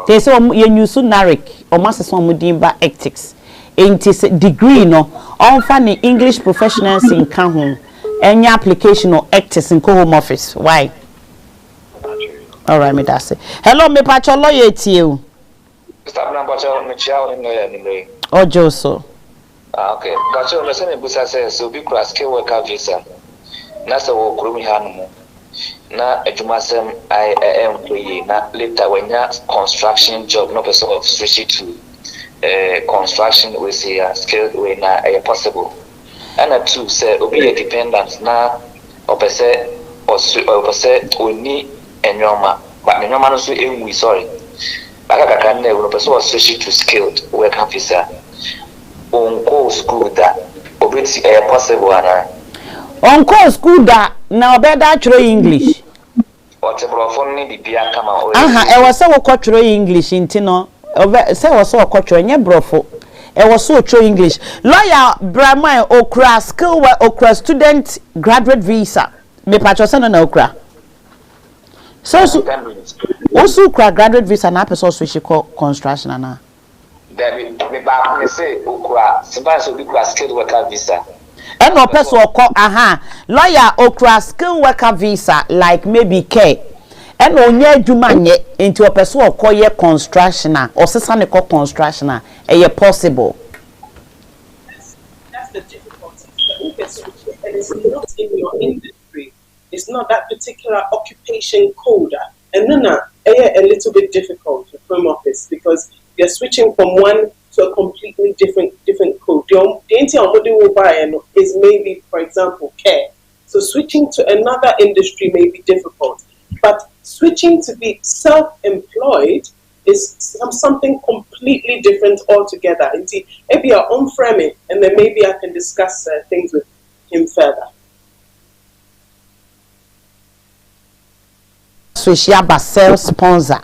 They say you use NARIC or master some ba ethics. Enti se degree no on fa English professionals in kan ho any application or ethics in home office. Why? All right, me that's it. Hello, me pacho lawyer tie. Stop na pacho me chia in lawyer ni. Ojo so. Okay. Pacho me say me busa say so be cross skill worker visa. Na se wo krumi hanu na adwumasem I employee na later when ya construction job no person of switch to construction we say skilled way na possible. And two say obi a dependent na opese oni enyoma but enyoma no so enwi sorry baka kan na we person was switch to skilled worker visa on go school that obi possible ana on course school da na obeda chro English whatever ni bibia kama e was say wo chro English ntino say was so chro nye brofo e was so chro English lawyer Brahma okra skill okra student graduate visa me pacho say no na okra so also graduate visa na person switch call construction na that me ba me say okra simba so be skilled worker visa. And no person call lawyer okra skill worker visa like maybe care and onye adwuma nye into a person call ye construction or sesa ne call construction possible. That's the difficulty. And it's not in your industry. It's not that particular occupation code. And then a little bit difficult for Home Office because you're switching from one to a completely different code. The entire is maybe, for example, care. So switching to another industry may be difficult. But switching to be self-employed is something completely different altogether. And see, maybe our own framing, and then maybe I can discuss things with him further. So she have a self sponsor.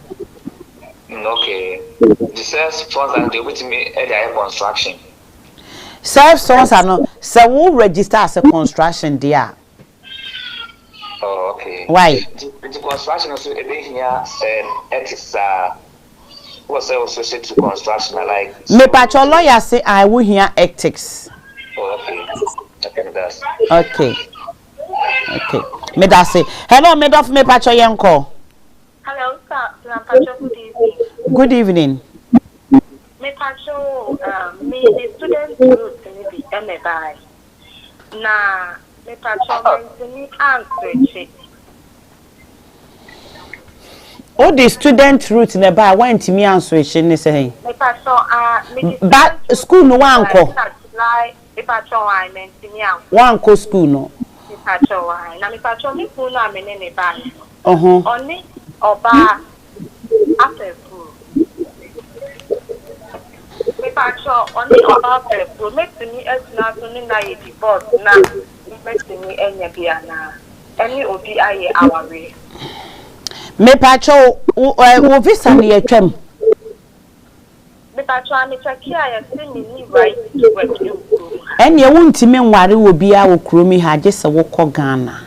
Okay. The self sponsor they with me at the construction. Self sponsor no, so who register as a construction there. Oh, okay. Why? The construction also here ethics what's associated to construction like Me patcho lawyer say I will hear ethics. Oh, okay. Okay. Me da say. Hello, me dof me patcho yanko. Hello, sir. Patcho, good evening. Good evening. Me patcho me the student group ni bi by. Na me patcho me answer. Oh, the student route in the bar went to me answer she say. Me patcho but school no one ko. Me patcho I meant me one ko school no. Me patcho I. Na me patcho me school na me ne ba. Oni oba after school. Me pacho on the other will make me as not only na divorce na make me any biana any obi aye our way me pacho wo visa na yetwam me pacho am check here I see me right to work you ene wontimi nware wo bia wo kromi ha je se wo kọ Ghana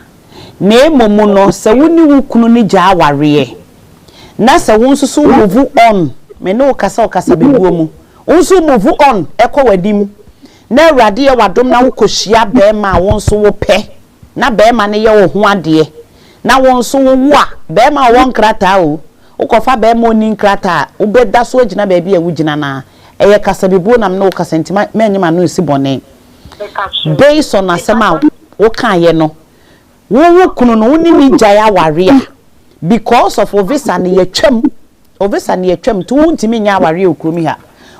na emomu no se woni wo kunu ni gya aware na se wo nsusu move on me no kasa bebuo mu nsu move on ekọ wadim na awrade ye wadom na wo kohyia be ma wo nso wo pe na be ma ne ye wo ho ade na wo nso wo wo a be ma wo nkrata o ukofa be ma oni nkrata wo be da so agina ba bia wo gina na eye kasa bebuo nam no kasa ntima menyima no isi bone based on asema wo kan ye no wo kunu no woni ni gya aware a because of visa na yetwam to wontimi nya aware okromi ha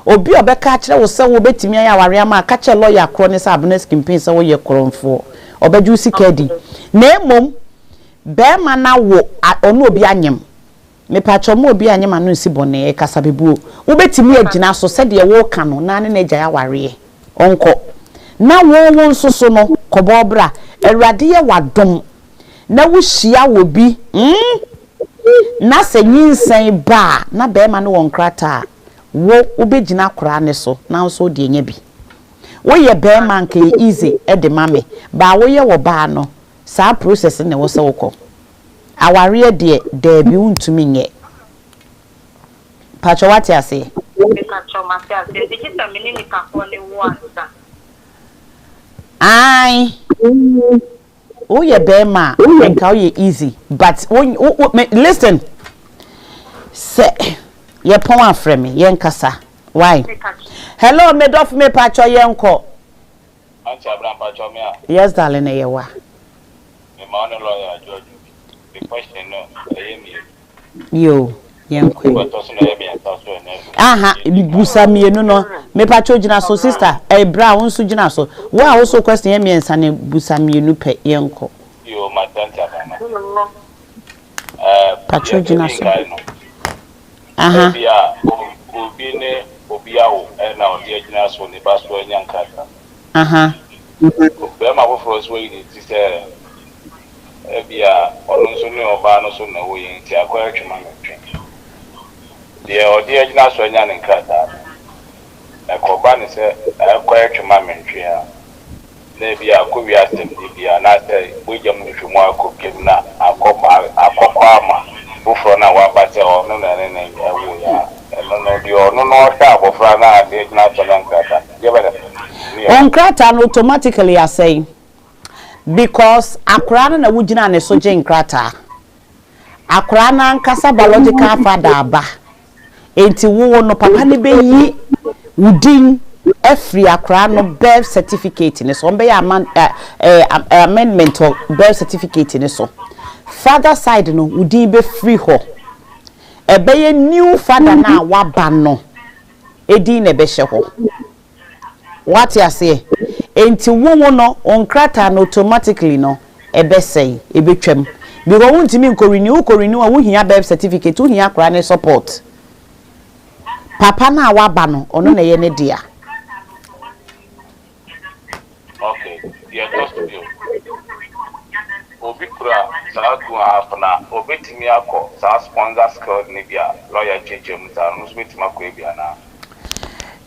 obi obeka kire wo se wo betimi anya aware ama ka kire lawyer kro ne sa abnes campaign se wo ye kronfo obeju sikadi na emom be ma na wo ono obi anyem me pacho mo obi anyem anu si bone e kasa bebuo wo betimi agina so se de wo ka no na ne na gya aware onko na wo nso so no kobobra awrade ye wadom na wo hia wo bi na se nyinsan ba na be ma no won krata wo begina kora ne so na so de nya bi wo ye be ma nke easy e de mame ba wo ye wo ba no sa process ne wo se wo ko aware de bi untumi nye pacho wati ase pacho mate ase de kita menini ka ko ne wo ansa ai oh yeah bema and how you easy but when listen say ye pon afre me ye nkasa why hello me dof me pacho ye nko Auntie Abraham pacho me yes darling ye wa me ma no lawyer George the question no yo ye nko aha busa mienu no me pacho gina so sister bra won so gina so wo a wo so question ye miensa ne busa mienu pe ye nko yo my Auntie Abraham pacho gina so aha bia obi ne obi awo na odi gina so ne ba so anya nkata aha be ma wo fro so yi ti se bia onu so ne oba no so na wo yin ti akwa atwuma me de odi agina so anya nkata na ko ba ne se akwa atwuma me ntwe a na bia akwa wi asem bia na se bojam ntwemu akopem na akokwa ama ufo na wa bate onu na ne awu ya no di onu no sha abofra na de agina so anya nkata je bele on krata no automatically are saying because akrana na wugina ne so je nkrata akrana nkasa biological father aba enti wo no papa ne be yi wudin every akrana birth certificate ne so be amendment of birth certificate ne so father side no wudin be free ho e be new father na waba no edi ne be hye ho what you say enti wo no on krata no automatically no ebe say ebe twam because wontimi nko renew a wo hia birth certificate wo hia kra ne support papa na waba no ono na ye ne dia okay yeah just you obi kura sa du afna obetimi akọ sa sponsor skill ni bia lawyer jejem ta no so betimi akọ e bia na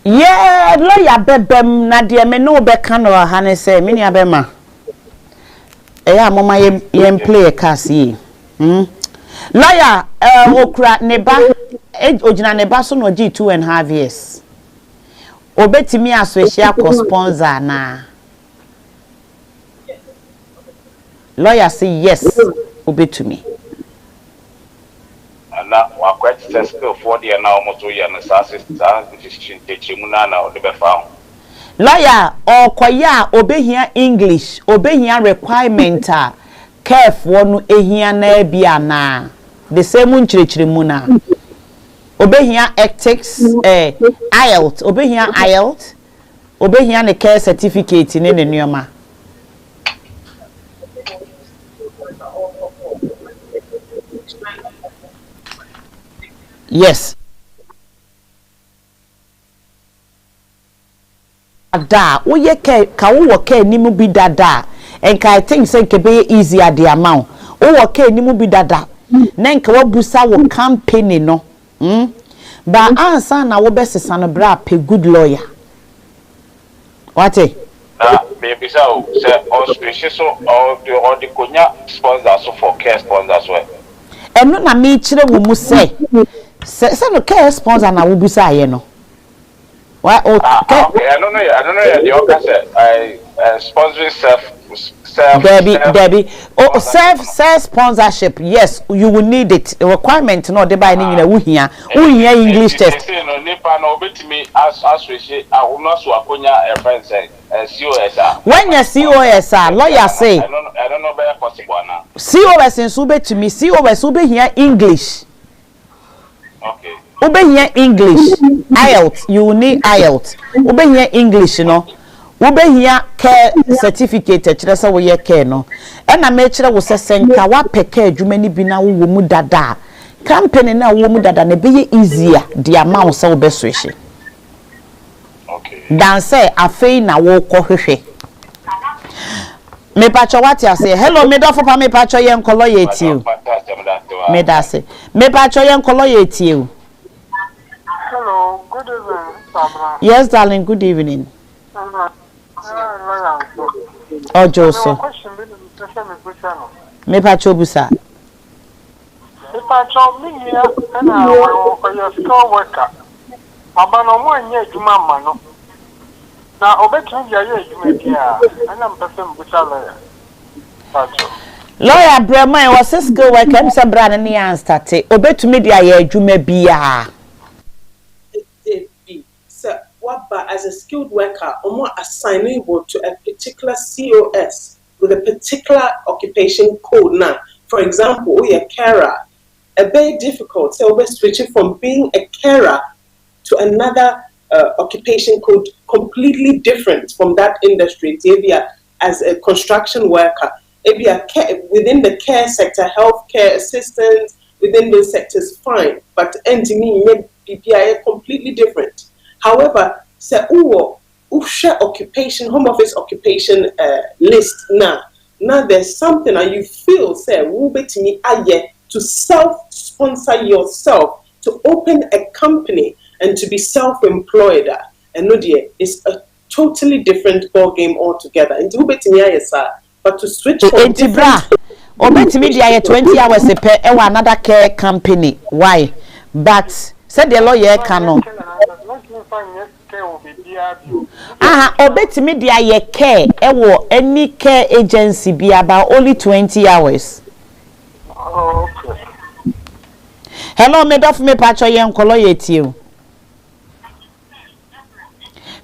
yeah lawyer bebem na de me no be kan no ha ne say me ni abema eya mama ye play a cast yi lawyer okura neba ojina neba so no g 2.5 years obetimi associate co sponsor na lawyer say yes obetumi na wa kwete skill for the na almost we na sa sister teaching na o de be fa lawyer okoya obehia english obehia requirement a careful no ehia na bia na the same nchirechire mu na obehia ethics IELTS obehia IELTS obehia ne care certificate ne neoma yes da wo ye ka wo ka nimu bi dada enka I think say ke be easy at the amount wo ka nimu bi dada na enka wo busa wo campaign no ba ansa na wo besesa no bra pe good lawyer what na maybe so auspicious so or the konya sponsors for care sponsors well eno na me kire wo mu say no care sponsor na wo busa ye no why okay I don't know the other say I sponsoring self Debbie self sponsorship yes you will need it a requirement no dey buy any wo hia English test no nipa no betimi as we ahuna so akonya a friend say COS when your COS lawyer say I don't know be possible now COS nso betimi COS wo be hia English okay wo be hia English IELTS you will need IELTS wo be hia English no wo be hia care certificate kire se wo ye care no e na me kire wo sesenka wa peke adwuma ni bi na wo mu dada company na wo mu dada na be ye easier the amount se wo be switch okay dan say afei na wo kɔ hwehwe me pacho what you say hello me do for pa me pacho ye nkolo ye tie me da say me pacho ye nkolo ye tie hello good evening Sabra yes darling good evening Ojo so me pacho busa me pacho me here na your school worker aba no mo anya adwuma ma no na obetun ya ye adwuma bia ana mpese mbusa lawyer pacho lawyer Brema was school worker me say bra ne ya start obetumi dia ye adwuma bia But as a skilled worker, or assignable to a particular COS with a particular occupation code. Now, for example, you're a carer, a very difficult. So we're switching from being a carer to another occupation code completely different from that industry. Maybe as a construction worker, maybe within the care sector, healthcare assistants within those sectors, fine. But engineering, PPI, completely different. However, say share occupation, home office occupation list now there's something that you feel say to self-sponsor yourself, to open a company and to be self-employed. And no dear, it's a totally different ball game altogether. And but to switch from different media 20 hours per another care company. Why? But said the lawyer cannot. Obetimi dia ye care ewo any care agency be about only 20 hours. Okay. Hello me dof me pacho ye nkolo ye tie.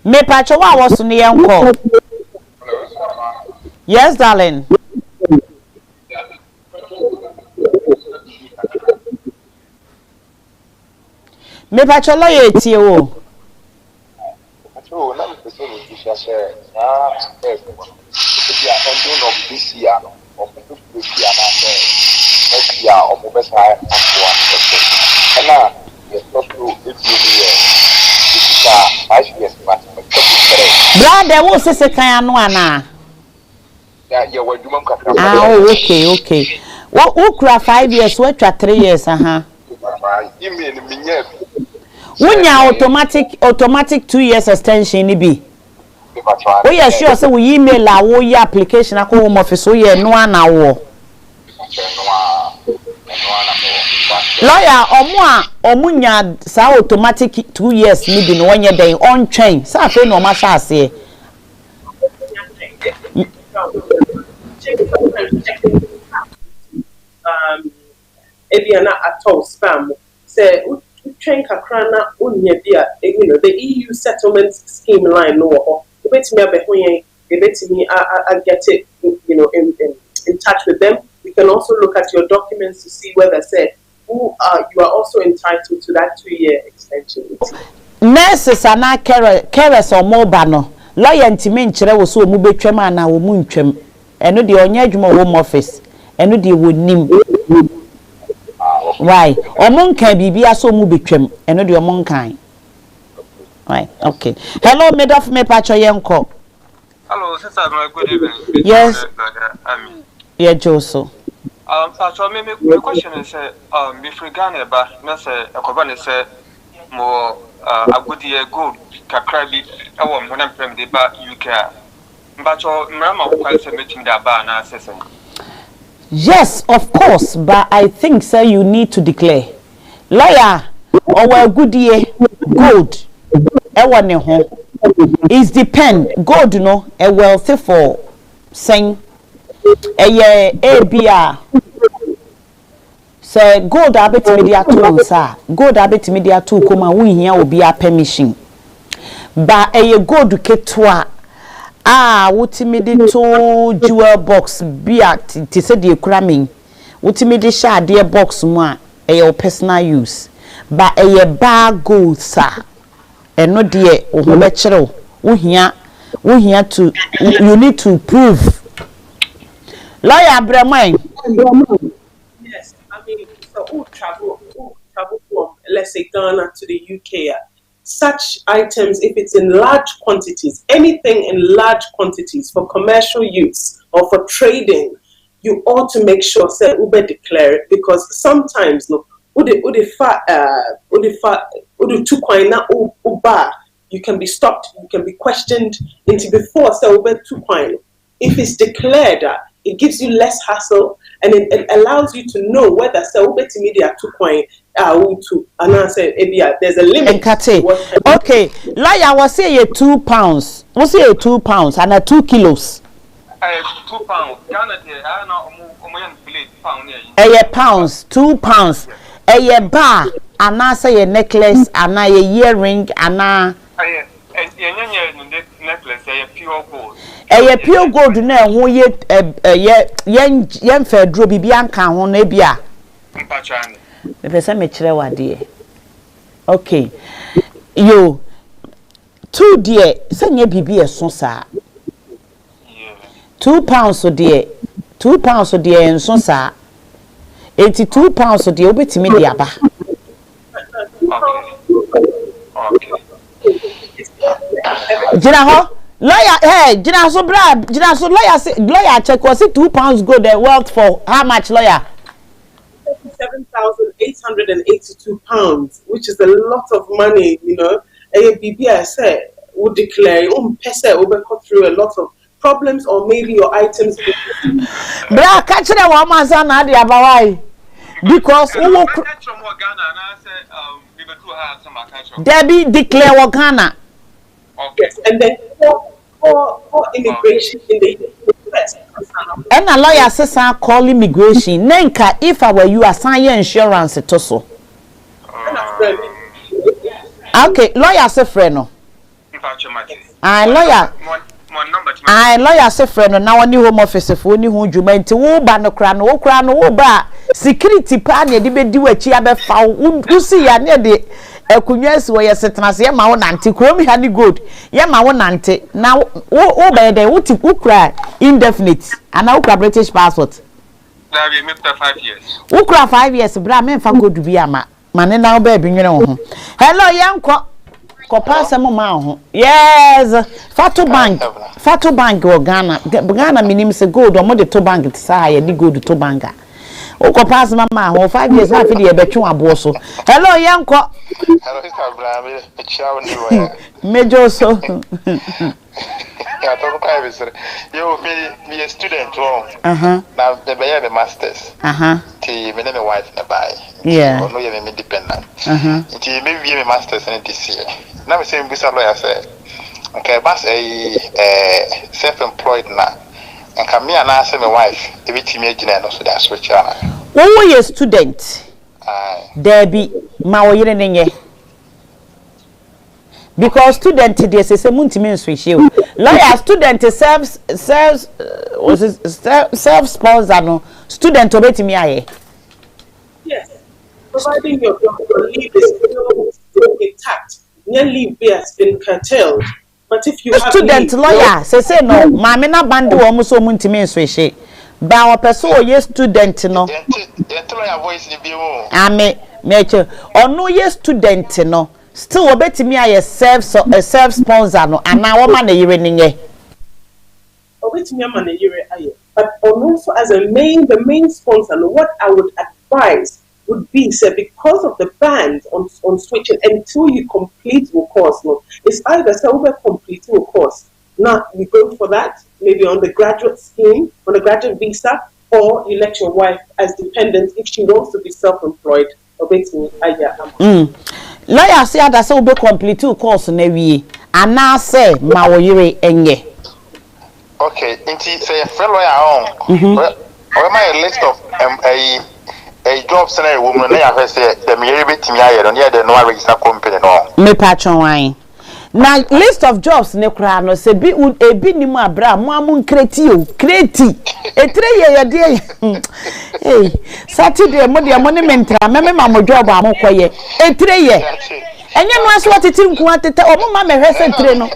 Me pacho wa wo so ne ye nko. Yes darling. Me pacho lo ye tie o. So na me person no be share if you are on of this year of this year next year of best high and now you stop to if you brother wo sese kan anu ana yeah we do man kakra okay wo kura 5 years wo twa 3 years email me nya Wunya automatic 2 years extension ni bi. We are sure say we email a wo ya application akọ home office we no ana wo. Lawyer omunya sa automatic 2 years ni bi no wonye den on train. Sa fe no ma sha ase. Ebiana atol spam say train kakrana unya bia the EU settlement scheme line no bet me I get it in touch with them. We can also look at your documents to see whether say you are also entitled to that 2-year extension. Nurses are not carers or mobile no lawyer ntime nkyere wo so mu betwam ana wo mu ntwam eno de onye adwuma home office eno de wo nim why omo nkan bibia so mu betwam eno de omo nkan Right. Okay. Hello, made of me pacho yenko. Hello, sister. Good evening. Yes. Yeah, Joso. So my question is, if we Ghana, but not say a company say more a good year good, Kakrabi, I want when I'm from the bar UK. But your mama will say meeting that bar and assessing. Yes, of course, but I think sir, you need to declare. Lawyer, or good year, gold. Ewa ne ho. It depend. Gold no, a wealthy for saying ABR. Say gold abet media to sir. Gold abet media to come we here will be a permission. But gold ketwa. Wutimidi to jewel box be at say the cramming. Wutimidi sha dear box more your personal use. But bar gold sir. And no dear lecturer. We here to you need to prove. Lawyer Brahman. Yes, I mean, so who travel from, let's say, Ghana to the UK. Such items, if it's in large quantities, anything in large quantities for commercial use or for trading, you ought to make sure say Uber declare it, because sometimes no, you can be stopped, you can be questioned into before say Uber 2 If it's declared, it gives you less hassle and it allows you to know whether media 2 and I said there's a limit. Okay, lawyer was say £2. Was say £2 and 2 kilos. 2 pounds. Ghana I know pounds, £2. A bar and I say a necklace and a earring and necklace, pure gold. Pure gold na ho yen fedro bibia nka ho na bia. Me pese me kire wade. Okay. Yo 2 dear sanya bibi eso sa. 2 pounds so dear. 2 pounds so dear enso sa. 82 pounds so dear obetimi dia ba. Okay. Jina ho lawyer, hey, Jina so brad, Jina so lawyer check was it £2 gold the wealth for how much lawyer? £37,882, which is a lot of money, you know. BBI said would declare cut through a lot of problems or maybe your items. Bra catch them one man son na dia bawai. Because Debbie declare Ghana. Yes, and then for immigration in the US. And a lawyer says I call immigration. Nenka, if I were you, assign your insurance to so. Okay, lawyer say friend. Lawyer say friend. Now only home office if only who you meant to ban no crown, wo ba security pan ye di be di wachi abefa wo see ya near the ekunwesi wo yesetnase ye ma wo nante kromi ha ni good ye ma wo nante na wo be dey wo ti ukra indefinite and na ukra British passport na be me 5 years ukra 5 years bra me fa good bi ama mane na wo be nwene wo ho hello yanko ko pass mo ma ho yes Fatu bank wo Ghana minim se gold o mo de to bank ti sa ye di gold to banka Oko pass mama ho 5 years na fi de betwe abo so. Hello yanko. Hello Abraham, e chawo ni wa. Mejo so. Ya to pa be sir. Yo me a student o. Now the be the masters. Ti me na wife na buy. Yeah. No ye me dependent. Ti me wie me masters na this year. Na me say mbisa lawyer say okay, bas self employed na. And come me and answer my wife. Every team agent so that's what you are. Who is student? Debbie, my yenye. Because student today say munti men switch you. Lawyer student self sponsor no student obeti me aye. Yes. Providing your leave is still intact. Your leave has been curtailed. But if you have student lawyer say no mama na bandi wo so munti men switch. Ba o person o ye student no. The lawyer voice ni bi mo. Ame meche ono ye student no. still obetimi aye self sponsor no ana wo ma na yire ninye obetimi ama na yire aye but also as the main sponsor no, what I would advise would be say because of the ban on switching until you complete your course no, it's either say we complete your course now you go for that maybe on the graduate scheme on the graduate visa or you let your wife as dependent if she wants to be self-employed obetimi aye lawyer say that say we complete your course na wie ana say ma wo yire enye okay inti say friend lawyer or my list of a job scenario woman na ya say the me betimi aye no near the no register company no me patron wan na list of jobs ne kura no se bi ebi ni mu abra mo amun kreti etre ye de eh Saturday mo de mo ne mentra me ma mo job am koye etre ye enye no aso tete nku atete o mo ma me hwese etre no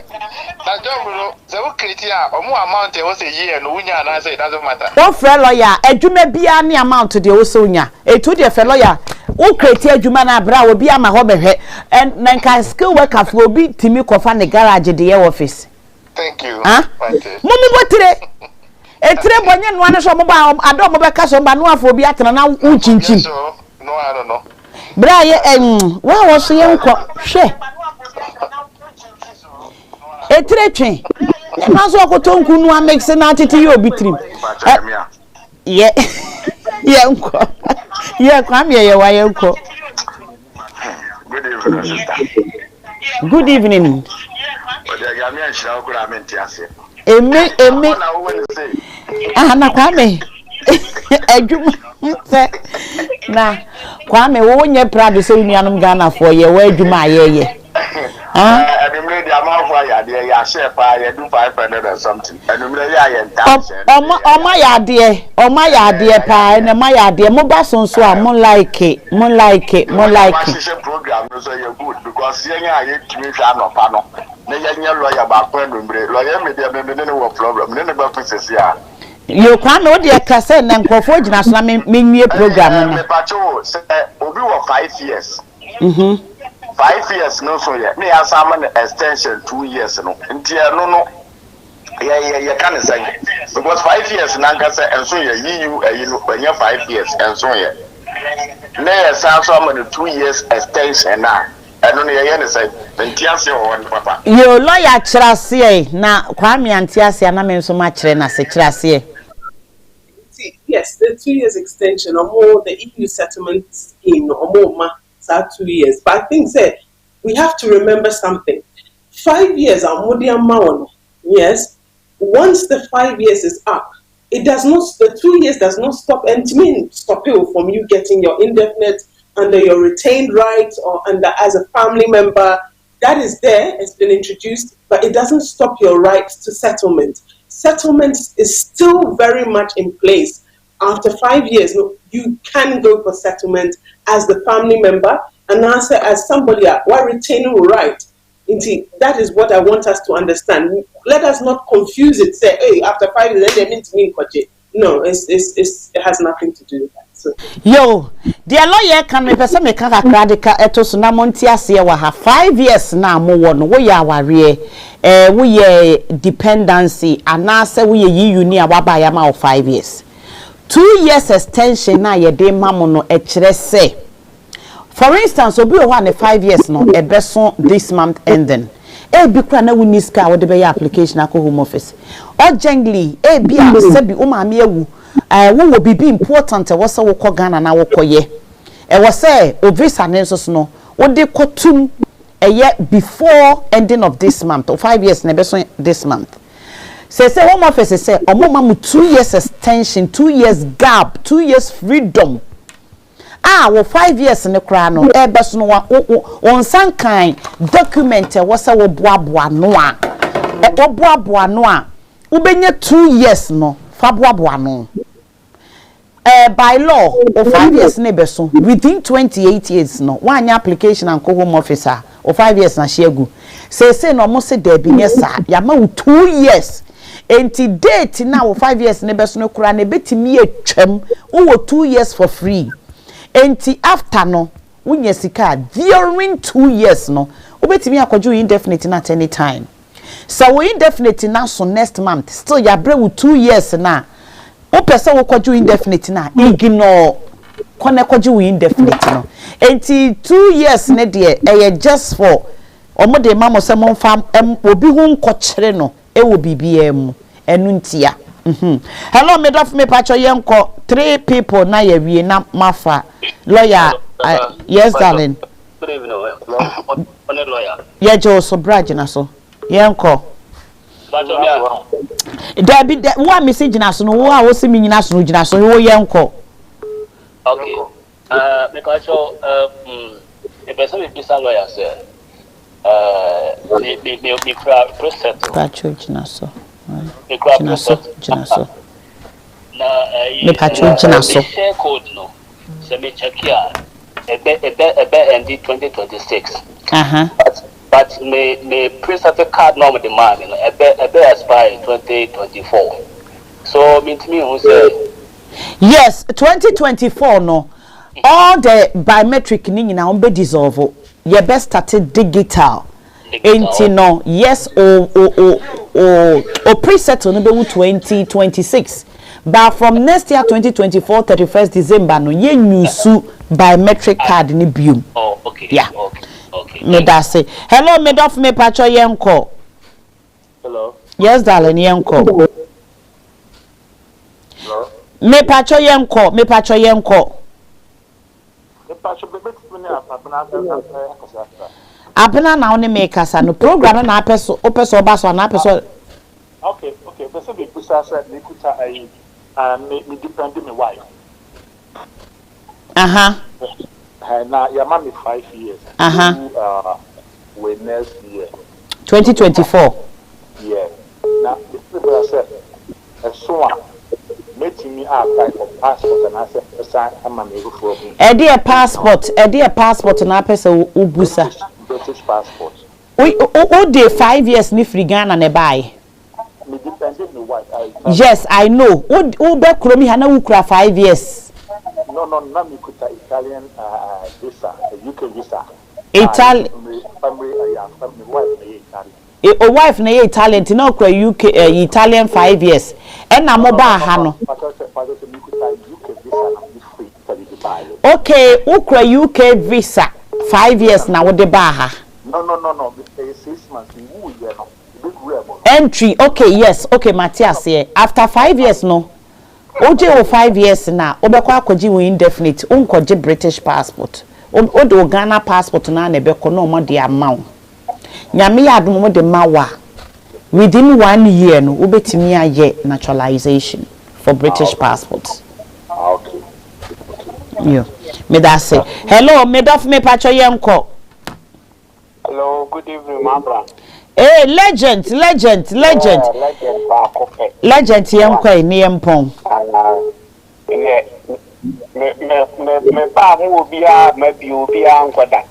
na job no se wo kreti a o mo amount e wo se ye no unya na say it doesn't matter o frɛ lawyer adwuma bia ne amount de wo se unya etu de frɛ lawyer o kreti adwuma na abra obi ama ho behwe and nanka skill worker for obi timi kofa ne garage de office thank you mommy botre etre bonye no ane so mo ba ado mo be ka so ba no afo obi atena na uchinchin no I don't know bra ye wa wo so ye nko hwe etre twen na so akoto nku no make se na tete ye obi trim ye ye nko ye kwa me ye wa ye nko good evening emi na kwa me adwuma se na kwa me wo nye prado se unuanom Ghana for ye wa adwuma ayeye enumere di amafo ayade ya share pa ya do 500 or something enumere ya ye ntaase oma yade pa na ma yade mo ba sonso a mo like program no so you good because yenya aye timi twa no pa no na yenya lawyer ba pa enumere lawyer me dey me no wo problem ne ba process ya yo kwa me o de ka say na nkofo gina so na me nwie program no me pa cho say obi wo 5 years 5 years no so yeah me asama extension 2 years no nti no yeah can say because 5 years na nka say enso yeah you no banya 5 years enso yeah na yes so am 2 years extension na eno no yeah say nti ase ho papa yo lawyer kirase na kwa me anti ase na me nso ma kire na se kirase yes the 2 years extension or more the EU settlement scheme or more 2 years. But I think say we have to remember something. 5 years are more than amount. Yes. Once the 5 years is up, it does not the 2 years does not stop and stop you from you getting your indefinite under your retained rights or under as a family member. That is there, it's been introduced, but it doesn't stop your right to settlement. Settlement is still very much in place. After 5 years, you can go for settlement as the family member and answer as somebody while retaining right. Indeed, that is what I want us to understand. Let us not confuse it. Say, hey, after 5 years, they mean to me, no, it has nothing to do with that. So. Yo, dear lawyer can me person me kaka radical etos na monti ase wa ha 5 years na mo wo no wo ya aware wo ye dependency anase wo ye yiyu ni awaba ya ma 5 years 2 years extension na ye de mamo no e kire say for instance obi o ha ne 5 years no e beso this month ending e bi kwa na woni ska wo de be application akọ home office urgently e bi a se bi o ma me ewu wo bibi important wo se wo kọ Ghana na wo koye wo se o visa ne so no wo de kotum before ending of this month or 5 years na beso this month say home office say omo ma mu 2 years extension 2 years gap 2 years freedom wo 5 years ne kra no beso no on san kan document wo se wo boaboa no a wo boaboa no a wo benya 2 years no fa boaboa no by law or 5 years ne beso within 28 years no one application and home officer or 5 years na shegu say no mo se there be nyesa ya ma 2 years enti date now 5 years ne beso no kura ne betimi atwam wo 2 years for free enti after no wunya sika during 2 years no obetimi akɔju indefinite na at any time so we indefinite na so next month still ya bre with 2 years na o pese wo kɔju indefinite na ignore kone kɔju indefinite no enti 2 years ne de just for omo de mamo se mo fam obi hu nkɔkyere no e wo bibia mu enu ntia hello medof me pacho yenko 3 people na ye wie na mafa lawyer yes darling good evening on lawyer ye jo so brage na so yenko Dabi wa message na so no wo a wo se mi nyina so no gina so wo yenko okay me pacho e person be bisa lawyer say me process pacho gina so gina so na me pacho gina so share code no se me check here ebe end 2026 but me preset card no the man no ebe expire 2024 so mean to me who say yes 2024 no all the biometric ni nyina on be dissolve ye best started digital enti no yes o preset no be 2026 but from next year 2024 31st December no ye nyusu biometric card ni biom oh okay yeah okay me da say hello me dof me pacho yenko hello yes darling yenko hello me pacho yenko apena na one make kasa no program na apeso opeso obaso na apeso okay person be pusa say me kuta me depend me wife na ya ma me 5 years we next year 2024 yeah na this is so me apply for passport and I said am me go for me e dey passport na pesa ubusa British passport o dey 5 years ni free Ghana na buy me depended me wife yes I know o be kromi ha na ukura 5 years no na me kuta Italian visa UK visa Italian family wife me Italian o wife na Italian ti na ukura UK Italian 5 years e na mo ba ha no okay ukura UK visa 5 years na wo de ba ha no 6 months you year no big real entry okay yes okay Matthias here after 5 years no oje o 5 years na obekwa akwaji we indefinite unkoje British passport o do Ghana passport na na beko no mo de amount nyame ya adom mo de mawa within 1 year no obetimi aye naturalization for British passport okay yeah me that say hello me dof me pacho yenko hello good evening my brother eh legend yenko ni empon me ba mu obia ma bi obia nkoda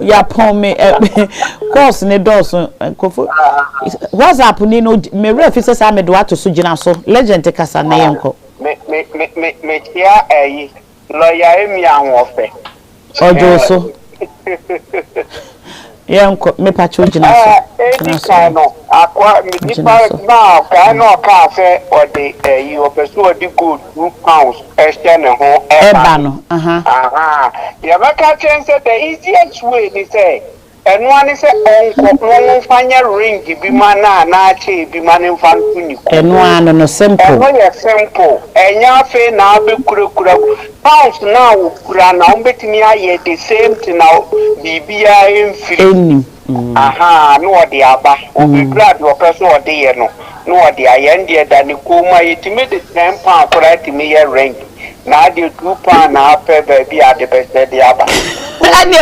yapon me course ne doso kofo WhatsApp ni no me refi se sa me do ato so gina so legend kasa na yenko me tia ayi lawyer emi anwofe ojo so yenko me pacho gina so no akwa mi dipa na ka no ka fe odi ayi opeso odi good £2 extra ne ho eba no ya maka chance the easiest way ni say enwani se onko fanya ring bi mana na ache bi mana fantu ni enwani no simple simple enya fe na be kura pounds na ukura na umbetimi aye the same thing na bibia emfiri no odi aba obi grad wo person odi ye no odi aye ndie da ni kuma yetimi the £10 kura timi ye ring na de £2 na pe be ade best de aba any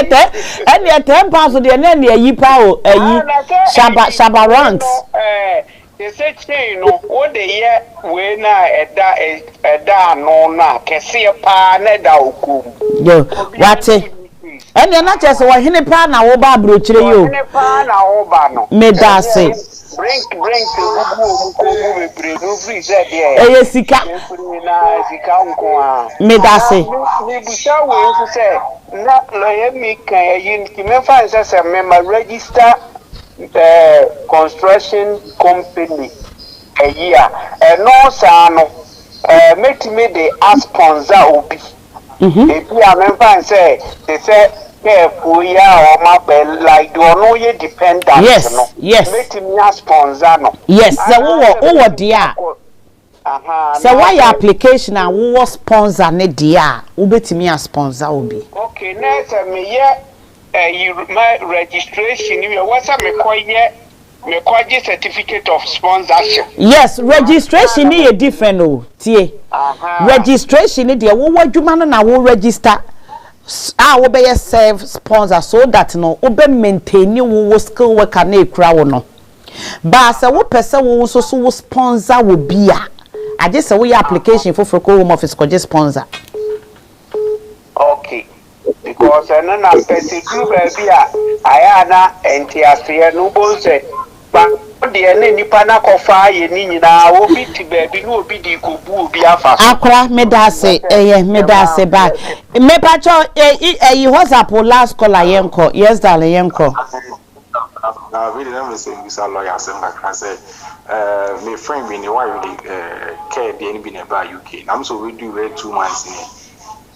£10 de na na yi pa o ayi shaba ranks they say chain no what the year we na eda no na kese pa na da okum yo wate any na chese wo hene pa na wo ba abrochire yo hene pa na wo ba no me da se Bring go bring no free said yeah. Sika. Na sika unko Me da say. Me busa we nso say na lawyer me kan yin ki me fa say me ma register construction company a year no sa no make me the sponsor obi if you am say they say careful ya or my like do no ye dependent no make me sponsor no yes so wo dia so why your application and wo sponsor ne dia wo betimi a sponsor obi okay next me ye my registration you what me call ye me kwaji certificate of sponsorship. Yes, registration is different oh. Tie. Registration is there. Wo adwuma no na wo register. Wo be self sponsor so that no wo be maintain wo skill worker na ekura wo no. Ba se wo pese wo so wo sponsor wo bia. Aje se wo your application for home office ko je sponsor. Okay. Because I know person do baby I na entiafe no bon say but the any pana kofa ye ni nyina obi ti baby no obi di ko bu obi afa akra me da say me da say ba me pa cho WhatsApp last call yenko yes darling yenko na really let me say this lawyer say I say my friend be why you care the any be never UK I'm so we do 2 months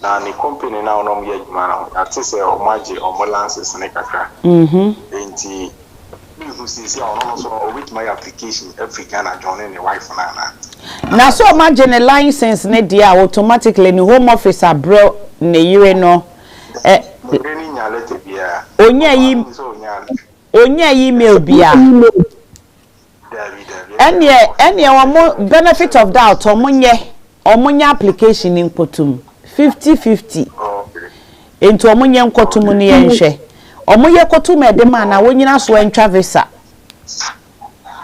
na the company now no me adwuma na I think say o maje o molances ne kakra enti who says also with my application African and joining the wife na so imagine a license ne dia automatically ni home office abro ne yire no onya email bia any one benefit of that omunye application in potum 50-50 into omunye nkotum ne yenhwe omoye kotum edema na wonyina so entwa visa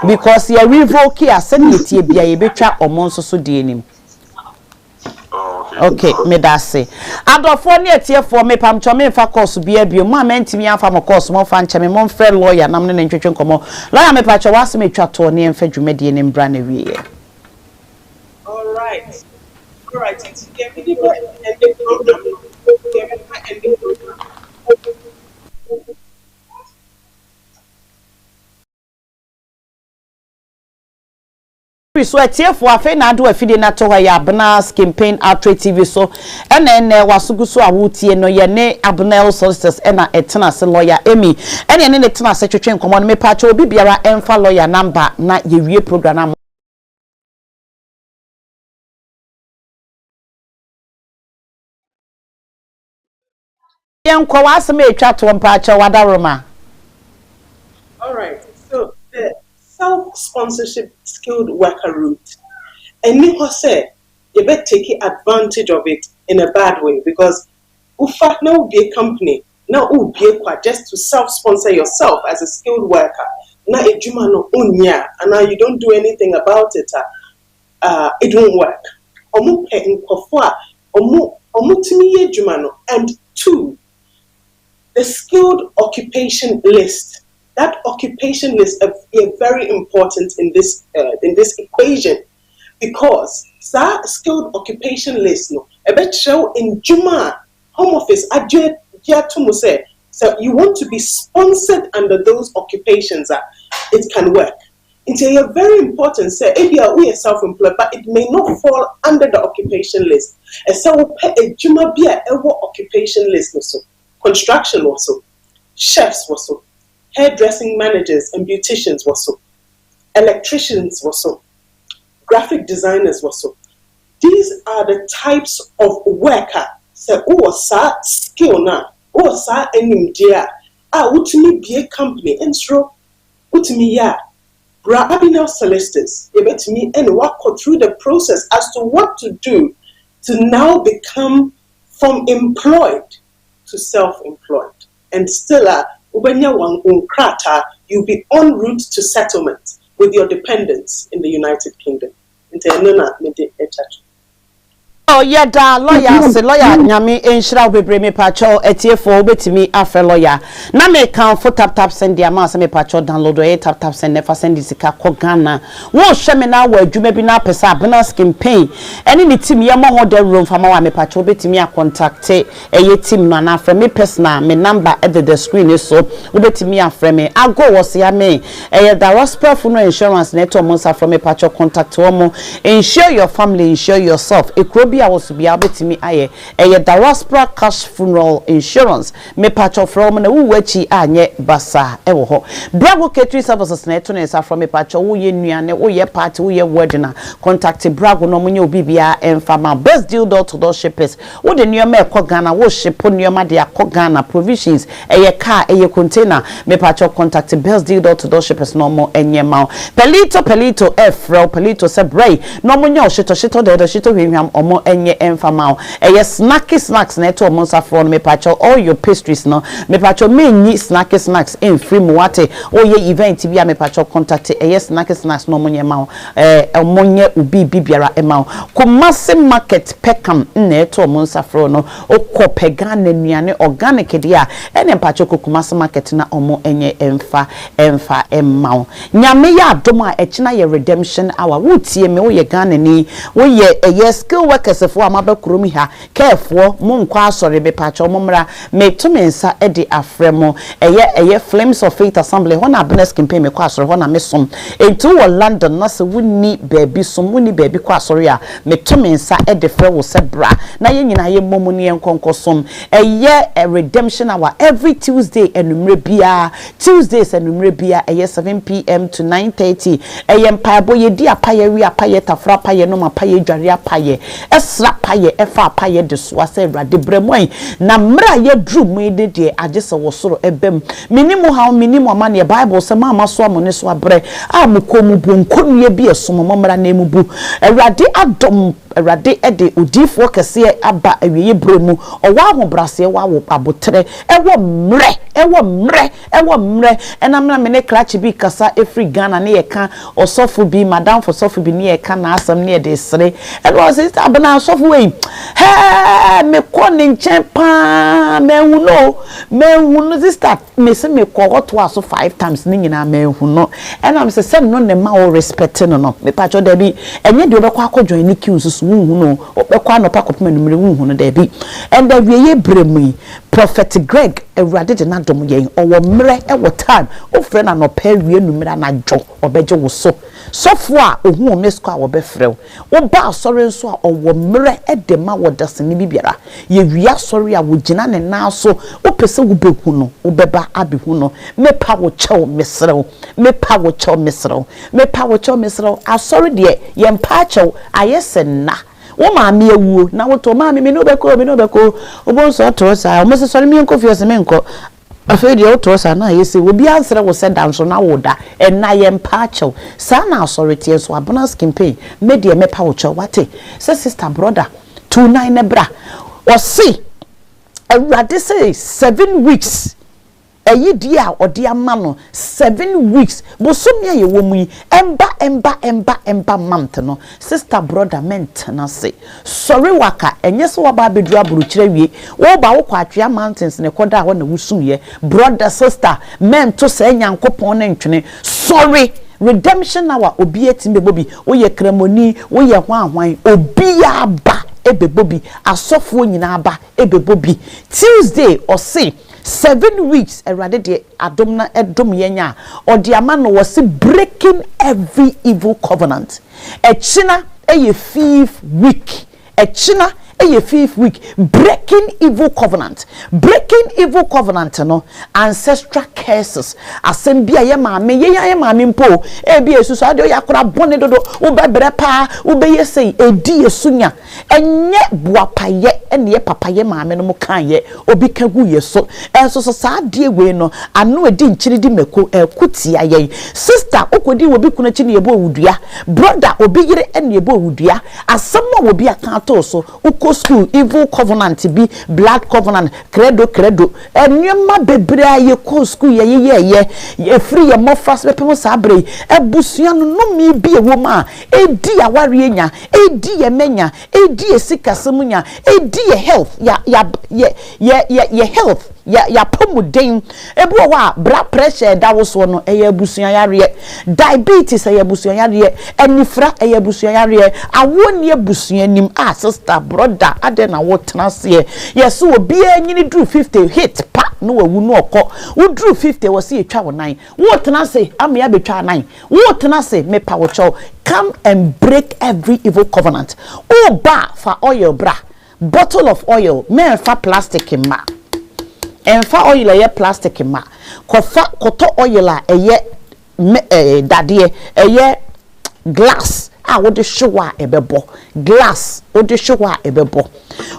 because ya revoke asem yetie bia ye betwa omonso so de enim okay me da say adofo ne etiefo me pamcho me fa course bia bio mo amantimi afa mo course mo fa ncheme mo frɛ lawyer nam ne ntwetwe nkomo lawyer me pacho wase me twa to ne mfa dwumade ne mbra na wie all right it's getting and the program so etiefo afi na ado afide na to ya abna campaign outrage TV so ene wasugu so awutie no ye ne abnel solicitors ena etena se lawyer Emi ene ne etena se twetwe nkomo no me pacho obi biara emfa lawyer number na ye wie program na yenko waseme etwa to mpacho wadaroma. All right, so the self-sponsorship skilled worker route, and you say you better take advantage of it in a bad way because ufa now will be a company now will be just to self-sponsor yourself as a skilled worker. Now a juma no unya and now you don't do anything about it. It won't work. Omu pe nkofwa omu timiye juma no. And two, the skilled occupation list. That occupation list is very important in this equation because that skilled occupation list no a bit show in Juma home office so you want to be sponsored under those occupations it can work. It's very important say if you are self-employed but it may not fall under the occupation list. And so we pay a Juma be a occupation list also. Construction also, chefs also, hairdressing managers and beauticians also, electricians also, graphic designers also. These are the types of worker. So, sa skill na, sa enim dia. Utimi be a company and so utimi ya. Bra abinel solicitors, you bet me and walk through the process as to what to do to now become from employed to self-employed, and still you'll be en route to settlement with your dependents in the United Kingdom. Oh yeah, da lawyer say lawyer nyame enhira obebre me pacho etiefo obetimi afa lawyer na me kan for tap send dia ma say me pacho download o tap send never send sika ko Ghana wo hwe me na wa adwuma bi na pesa abena campaign ene ni team ye mo ho the room fama wa me pacho obetimi a contact eye team no na afre me personal me number at the screen so obetimi afre me ago was ya me eye da Rosper Funeral Insurance net o mo sa from me pacho contact wo mo insure your family, insure yourself. Ekrobi was to be able to me aye. A diaspora cash funeral insurance. Me patch from na uwechi anye basa ewo ho. Brago catering services na eto na from me patch wo ye nuane wo ye party wo ye wedding na contact Brago no munye obibia emfama best deal door to door shippers. Wo de nuama ekọ Ghana wo ship nuama de akọ Ghana provisions eye car eye container me patch contact best deal door to door shippers no mo enye ma. Pelito efro pelito sebray no munye shito de shito hwehwam omo enye emfama eye snacks na eto omo safro no me patch all your pastries no me patch menyi snacks in free muwate oye event bia me patch contact eye snacks no munye ma omonye ubi bibiara ema Kumasi market pekam na eto omo safro no okọ Ghana nuane organic dia ene patch Kumasi market na omo enye emfa ema nyame ya adom a echina ye redemption hour wutie me wo ye Ghana ni wo ye skill workers for amabe kuromi ha careful mo nkwa asore be pacho mo mra me to me nsa e de afremo eye Flames of Faith Assembly ho na business campaign me kwa asore ho na me som entu wo London na se wuni baby som wuni baby kwa asore a me to me nsa e de frɛ wo se bra na ye nyina ye momu ne enkonko som eye redemption hour every Tuesday enumre bia Tuesdays enumre bia eye 7 p.m. to 9:30 eye mpaibo ye di apaye wi apaye tafra apaye no mapaye dware apaye esra paye efa apaye de so ase Awurade bremwan na mra ye dru mu de agese wo soro ebem minimu ha minimu amane Bible se ma so amone so abre amukomu bonkonu ye bi esomo mra na emubu Awurade adom Awurade ede odifo kese aba awiye bremu owa ahobrase wa wo abotre ewo mre enamna mene klachi bi kasa efri Ghana ne ye ka osofu bi madam for sofu bi ne ye ka na asam ne de sere ewo sister abana sofu we me ko ne nchen pa me huno sister me se me ko to aso 5 times ni nyina me huno enam se sem no ne ma o respect no me pa cho da bi enye de obekwa akojoin ni kiu susu huno obekwa no pa kopema numere huno da bi and the ye bremu Prophet Greg Awurade de na dom yen owo mre ewo time o frɛ na no pa wie numere na dwo obeje wo so sofo a ohu omesko a wo be frɛ wo ba asɔre nso a owo mre ede ma wo dasene bibiara ye wia asɔre a wo gina ne na so o pese wo behu no wo beba abehu no mepa wo kyɛw mesrew asɔre de ye mpa kyɛw ayesenna wo maami ewuo na wo to maami me no beko obonso to sa o mese sori mi enko fiose me enko afedi o to sa na yesi wo bi ansere wo se danso na wo da na ye mpa chew sa na authority so abonus campaign me de me pa wo chew wate se sister brother 29 ne bra o si Awurade say 7 weeks eyi dia odi ama no 7 weeks bosom ya ye wo mu emba month no sister brother mentana say sorry waka enye so wa ba bedu aburu kire wie wo ba wo kwatwea mountains ne koda ho na wusum ye brother sister men to say nyankopon na ntwene sorry redemption hour obi etim bebobi wo ye kremoni wo ye hwan obi aba ebebobi asofo nyina aba ebebobi Tuesday or say 7 weeks Awurade de adom na edom yenya odi ama no was breaking every evil covenant echina eye 5th week echina eye 5th week breaking evil covenant no ancestral curses asembia ye maame mpo ebi esusu ade yakora bone dodo wo bebre pa wo be yesei edi esunya enye buapaye ene ye papaye maame no kan ye obi kagu ye so enso so sa de we no ano edi nchiri di meko kutia ye sister okodi wo bi kunachi ne ye bo wudua brother obi yire ene ye bo wudua asemo wo bi aka to so uko go school evil covenant be blood covenant credo enyema bebrea ye go school ye free ye mo fast be pemo sabre ebusua no mi bi ewoma edi aware nya edi ye menya edi esikasemu edi ye health ya health ya pomuden ebu wa blood pressure da wo so no eye abusua yare diabetes eye abusua yare enifra eye abusua yare awoni abusua nim sister brother ade na wo tenase yes obi anyini dru 50 hit pa no wawu no okọ wo dru 50 wo se etwa wo nan wo tenase amia betwa nan wo tenase me pa wo chow come and break every evil covenant o ba fa oil bra bottle of oil me fa plastic in ma enfa oil eye plastic in ma koto oil a eye dade eye glass wo de showa ebebo glass wo de showa ebebo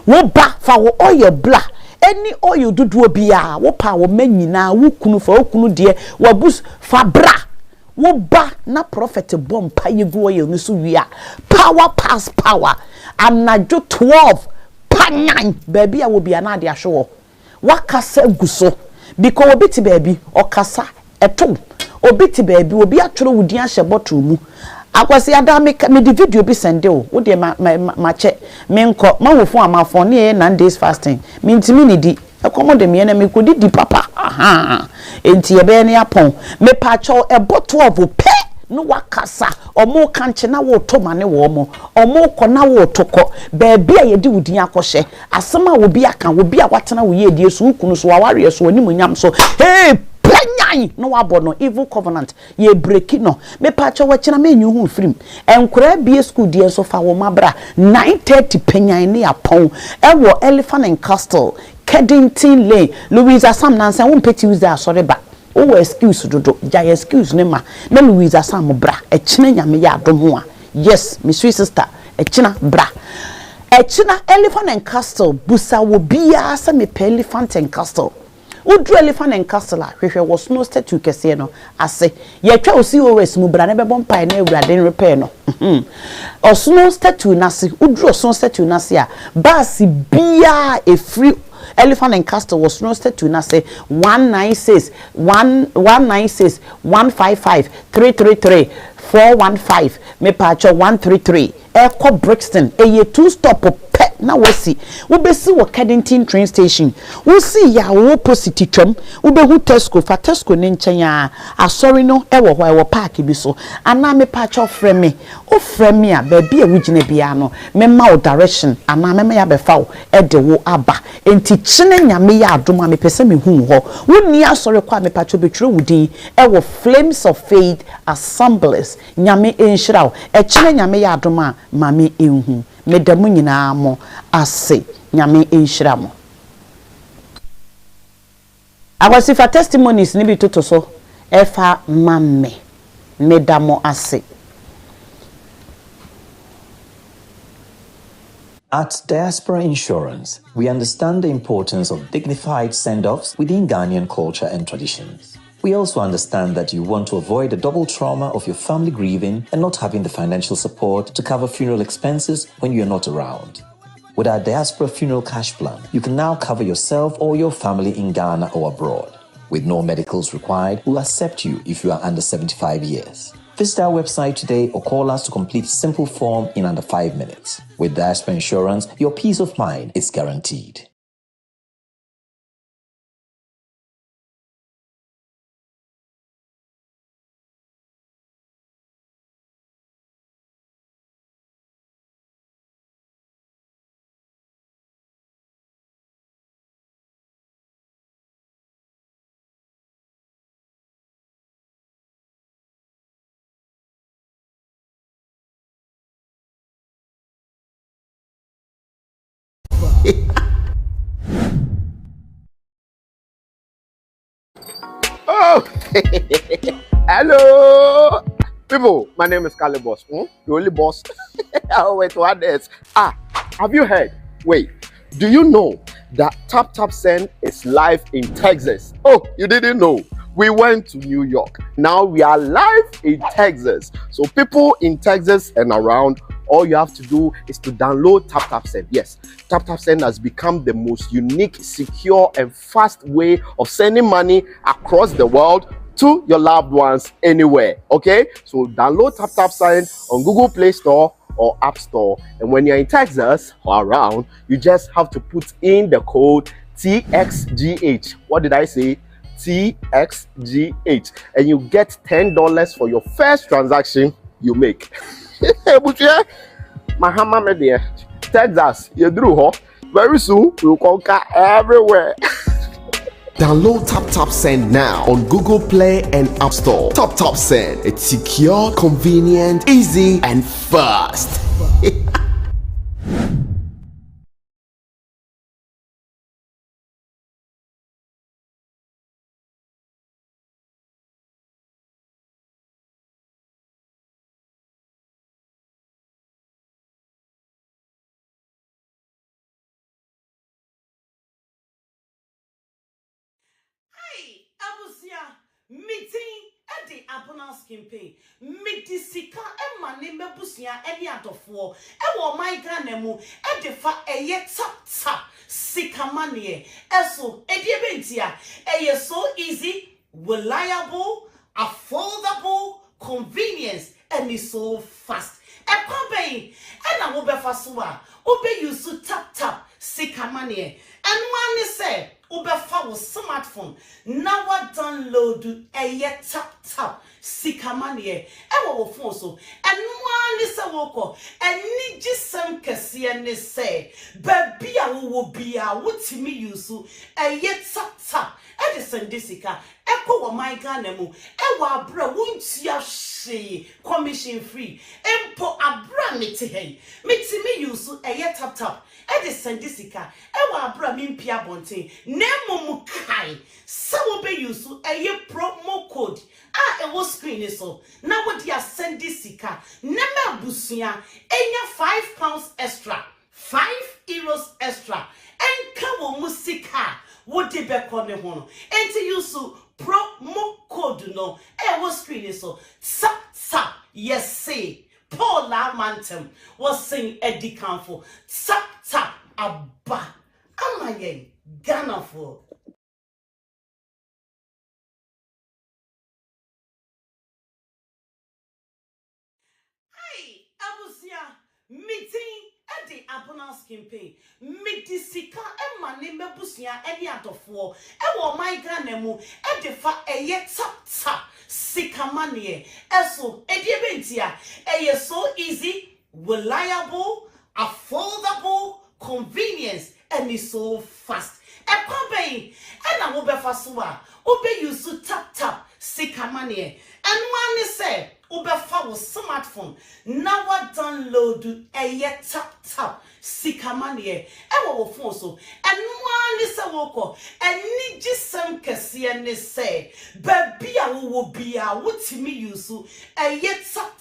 wo ba fa wo oil bla any oil dudu obia wo pa wo manyina wo kunu fa wo kunu de wo bus fa bra wo ba na prophet bomb pa yegu oil ni so wia power pass power anajo 12 panyan baby a wo bia na de ahwo wakasa guso because obi ti baby okasa eto obi ti baby obi atworo wudi ahye bottle mu akwasi adame me di video bi sende o wo de ma che me nko ma wo fun amafon ne 9 days fasting me ntimi ni di ekomo de me na me kodi di papa aha enti ye be ne apon me pa cho e bottle of pe no wakasa omo kanche na wo to mane wo mo omo ko na wo toko baabi a ye di wudin akɔhye asema wo bi aka wo bi a watena wo ye die so ukunu so aware so animunyam so hey penyan no wabo evil covenant ye break no me pa cho wachina me nyu hu frim enkora bie school die so fa wo mabra 9:30 penyan ne apon ewo Elephant and Castle Keddington Lane Louisa Sam Nansen won peti use asore ba o excuse dodo ja excuse ne ma na Louisa Sam bra e kine nyame ya adom ho a yes my sweet sister e kina bra e kina Elephant and Castle busa wo bia sa me pe Elephant and Castle Udru Elephant and Castle hwehwe was no statue kese no ase ye twa osi OS mu bra ne be bom pai na ewurade repair no osno statue na se udru osno statue na se a basi bia e free Elephant and Castle was no statue na say 196 155 333 415 me pacho 133 Echo Brixton eye 2 stop pe na wasi wo besi wo Keddington train station wo see ya wo opposite twam wo be hu Tesco fa Tesco ne nchen ya asori no e wo ho e wo park bi so ana me pacho frɛ me o frɛ me a ba bia wo gina bia no me ma wo direction ana me ya be fa wo e de wo aba enti chine nyame ya adoma me pese me hu ho wo ni asori kwa me pacho betwere wudin e wo Flames of Faith Assemblies nyame enhyira wo e chine nyame ya adoma mame enhu medamu nyina mo ase nyame enhyira mo awasi fa testimonies ni bi toto so efa mame medamo ase. At Diaspora Insurance, we understand the importance of dignified send-offs within Ghanaian culture and traditions. We also understand that you want to avoid the double trauma of your family grieving and not having the financial support to cover funeral expenses when you're not around. With our Diaspora Funeral Cash Plan, you can now cover yourself or your family in Ghana or abroad. With no medicals required, we'll accept you if you are under 75 years. Visit our website today or call us to complete a simple form in under 5 minutes. With Diaspora Insurance, your peace of mind is guaranteed. Oh, hello, people. My name is Kale Boss. The only boss. Oh, wait, what else? Have you heard? Wait, do you know that Tap Tap Send is live in Texas? Oh, you didn't know? We went to New York. Now we are live in Texas. So people in Texas and around, all you have to do is to download TapTapSend. Yes, TapTapSend has become the most unique, secure, and fast way of sending money across the world to your loved ones anywhere. Okay, so download TapTapSend on Google Play Store or App Store, and when you're in Texas or around, you just have to put in the code TXGH. What did I say? TXGH, and you get $10 for your first transaction you make. Mahama Media, Texas, you drew ho. Very soon we'll conquer everywhere. Download TapTapSend now on Google Play and App Store. TapTapSend, it's secure, convenient, easy, and fast. Meeting at the Abonance campaign. Medisika Emma name Busia any adofo. Ewo Migrant emu e de fa eye tap sikamanie. Eso ediebentia eye so easy, reliable, affordable, convenience, and is so fast. E pabey and I will be fasua. Obe you so tap sikamanie. And one say Ubefa was smartphone. Now I download a tap sikamanie. Ewa phone so. And one is a woko. And need just some kasiane say. Baby I will be a what me use a tap. Edison Disica. Echo wa my ganemu. Ewa bra won't ya she commission free. Empo abra miti hey. Miti me use a tap. Edison Disica. Ewa abra mimpia bonte. Nemo mukai. Sawo be use a promo code. E was screen so. Now what ya send Disica. Nema busia. Enya £5 extra. €5 extra. And kawo musika. What did be call me one? And to use promo code no. Was screen so. Tap. Yes, say. Paul Lamantem was saying Eddie Campo. Tap. Abba. Am I Ghana for? Hey, Abusia, meeting at the Abonance campaign. Medisika Emma name Busia any adofo. Ewo Migrant emu e de fa eye tap sikamanie. Eso ediebentia eye so easy, reliable, affordable, convenience, and is so fast. E pabey and I will be fasua. Obe you so tap sikamanie. And one say Ubefa was smartphone. Now I download a tap sikamanie. Ewa phone so. And one is a woko. And need just some kasiane say. Baby I will be a what me use a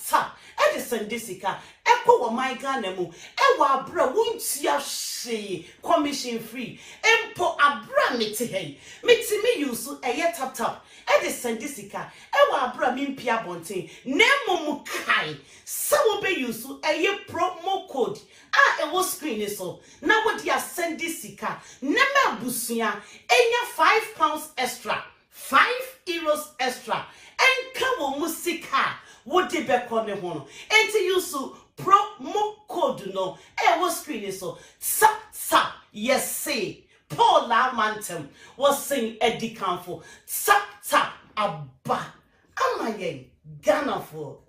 tap. Edison Disica. Echo wa my ganemu. Ewa bra won't ya she commission free. Empo abra miti hey. Miti me use a tap. Edison Disica. Ewa abra mimpia bonte. Nemo mukai. Sawo be use a promo code. E was screen so. Now what ya send Disica. Nema busia. Enya £5 extra. €5 extra. And kawo musika. What did be call me one? And to use promo code no. Was screen so. Tap. Yes, say. Paul Lamantem was saying Eddie Campo. Tap. Abba. Am I Ghana for?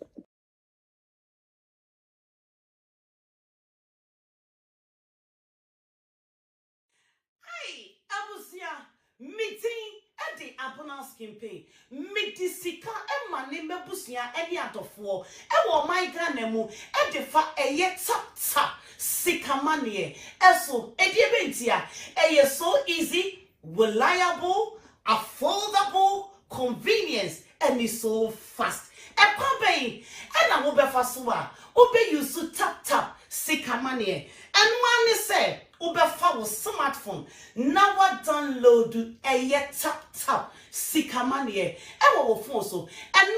Hey, Abusia, meeting at the Abonance campaign. Medisika Emma name Busia any adofo. Ewo Migrant emu e de fa eye tap sikamanie. Eso ediebentia eye so easy, reliable, affordable, convenience, and is so fast. E pabey and I will be fasua. Obe you so tap sikamanie. And one say Ubefa was smartphone. Now I download a tap sikamanie. Ewa phone so. And